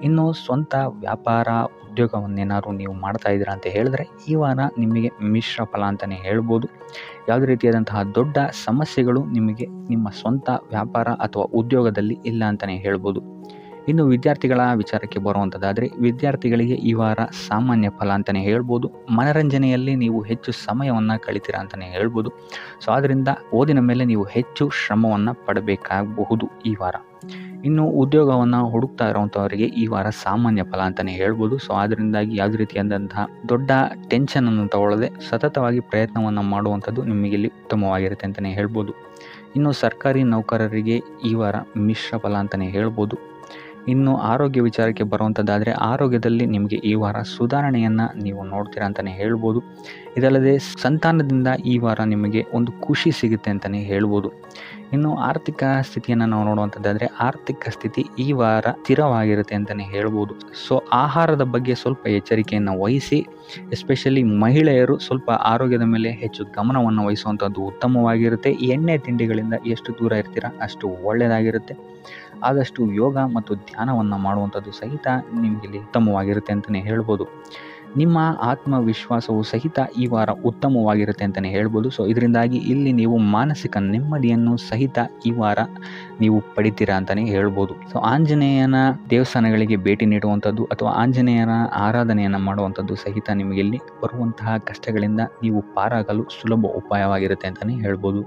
ಇನ್ನು ಸ್ವಂತ ವ್ಯಾಪಾರ ಉದ್ಯೋಗವನ್ನೇನಾದ್ರು ನೀವು ಮಾಡ್ತಾ ಇದ್ದೀರಾ ಅಂತ ಹೇಳಿದ್ರೆ ಈ ವಾರ ನಿಮಗೆ ಮಿಶ್ರ ಫಲ ಅಂತಲೇ ಹೇಳ್ಬೋದು. ಯಾವುದೇ ರೀತಿಯಾದಂತಹ ದೊಡ್ಡ ಸಮಸ್ಯೆಗಳು ನಿಮಗೆ ನಿಮ್ಮ ಸ್ವಂತ ವ್ಯಾಪಾರ ಅಥವಾ ಉದ್ಯೋಗದಲ್ಲಿ ಇಲ್ಲ ಅಂತಲೇ ಹೇಳ್ಬೋದು. ಇನ್ನು ವಿದ್ಯಾರ್ಥಿಗಳ ವಿಚಾರಕ್ಕೆ ಬರುವಂಥದ್ದಾದರೆ ವಿದ್ಯಾರ್ಥಿಗಳಿಗೆ ಈ ವಾರ ಸಾಮಾನ್ಯ ಫಲ ಅಂತಲೇ ಹೇಳ್ಬೋದು. ಮನರಂಜನೆಯಲ್ಲಿ ನೀವು ಹೆಚ್ಚು ಸಮಯವನ್ನು ಕಳಿತೀರಾ ಅಂತಲೇ ಹೇಳ್ಬೋದು. ಸೊ ಆದ್ದರಿಂದ ಓದಿನ ಮೇಲೆ ನೀವು ಹೆಚ್ಚು ಶ್ರಮವನ್ನು ಪಡಬೇಕಾಗಬಹುದು ಈ ವಾರ. ಇನ್ನು ಉದ್ಯೋಗವನ್ನು ಹುಡುಕ್ತಾ ಇರೋವಂಥವರಿಗೆ ಈ ವಾರ ಸಾಮಾನ್ಯ ಫಲ ಅಂತಲೇ ಹೇಳ್ಬೋದು. ಸೊ ಅದರಿಂದಾಗಿ ಯಾವುದೇ ರೀತಿಯಾದಂತಹ ದೊಡ್ಡ ಟೆನ್ಷನನ್ನು ತಗೊಳ್ಳದೆ ಸತತವಾಗಿ ಪ್ರಯತ್ನವನ್ನು ಮಾಡುವಂಥದ್ದು ನಿಮಗಿಲ್ಲಿ ಉತ್ತಮವಾಗಿರುತ್ತೆ ಅಂತಲೇ ಹೇಳ್ಬೋದು. ಇನ್ನು ಸರ್ಕಾರಿ ನೌಕರರಿಗೆ ಈ ವಾರ ಮಿಶ್ರ ಫಲ ಅಂತಲೇ ಹೇಳ್ಬೋದು. ಇನ್ನು ಆರೋಗ್ಯ ವಿಚಾರಕ್ಕೆ ಬರುವಂಥದ್ದಾದರೆ ಆರೋಗ್ಯದಲ್ಲಿ ನಿಮಗೆ ಈ ವಾರ ಸುಧಾರಣೆಯನ್ನು ನೀವು ನೋಡ್ತೀರಾ ಅಂತಲೇ ಹೇಳ್ಬೋದು. ಇದಲ್ಲದೆ ಸಂತಾನದಿಂದ ಈ ವಾರ ನಿಮಗೆ ಒಂದು ಖುಷಿ ಸಿಗುತ್ತೆ ಅಂತಲೇ ಹೇಳ್ಬೋದು. ಇನ್ನು ಆರ್ಥಿಕ ಸ್ಥಿತಿಯನ್ನು ನಾವು ನೋಡುವಂಥದ್ದಾದರೆ ಆರ್ಥಿಕ ಸ್ಥಿತಿ ಈ ವಾರ ಸ್ಥಿರವಾಗಿರುತ್ತೆ ಅಂತಲೇ ಹೇಳ್ಬೋದು. ಸೊ ಆಹಾರದ ಬಗ್ಗೆ ಸ್ವಲ್ಪ ಎಚ್ಚರಿಕೆಯನ್ನು ವಹಿಸಿ, ಎಸ್ಪೆಷಲಿ ಮಹಿಳೆಯರು ಸ್ವಲ್ಪ ಆರೋಗ್ಯದ ಮೇಲೆ ಹೆಚ್ಚು ಗಮನವನ್ನು ವಹಿಸುವಂಥದ್ದು ಉತ್ತಮವಾಗಿರುತ್ತೆ. ಎಣ್ಣೆ ತಿಂಡಿಗಳಿಂದ ಎಷ್ಟು ದೂರ ಇರ್ತೀರಾ ಅಷ್ಟು ಒಳ್ಳೆಯದಾಗಿರುತ್ತೆ. ಆದಷ್ಟು ಯೋಗ ಮತ್ತು ಧ್ಯಾನವನ್ನು ಮಾಡುವಂಥದ್ದು ಸಹಿತ ನಿಮಗಿಲ್ಲಿ ಉತ್ತಮವಾಗಿರುತ್ತೆ ಅಂತಲೇ ಹೇಳ್ಬೋದು. ನಿಮ್ಮ ಆತ್ಮವಿಶ್ವಾಸವು ಸಹಿತ ಈ ವಾರ ಉತ್ತಮವಾಗಿರುತ್ತೆ ಅಂತಲೇ ಹೇಳ್ಬೋದು. ಸೊ ಇದರಿಂದಾಗಿ ಇಲ್ಲಿ ನೀವು ಮಾನಸಿಕ ನೆಮ್ಮದಿಯನ್ನು ಸಹಿತ ಈ ವಾರ ನೀವು ಪಡಿತೀರಾ ಅಂತಲೇ ಹೇಳ್ಬೋದು. ಸೊ ಆಂಜನೇಯನ ದೇವಸ್ಥಾನಗಳಿಗೆ ಭೇಟಿ ನೀಡುವಂಥದ್ದು ಅಥವಾ ಆಂಜನೇಯನ ಆರಾಧನೆಯನ್ನು ಮಾಡುವಂಥದ್ದು ಸಹಿತ ನಿಮಗೆ ಇಲ್ಲಿ ಬರುವಂತಹ ಕಷ್ಟಗಳಿಂದ ನೀವು ಪಾರಾಗಲು ಸುಲಭ ಉಪಾಯವಾಗಿರುತ್ತೆ ಅಂತಲೇ ಹೇಳ್ಬೋದು.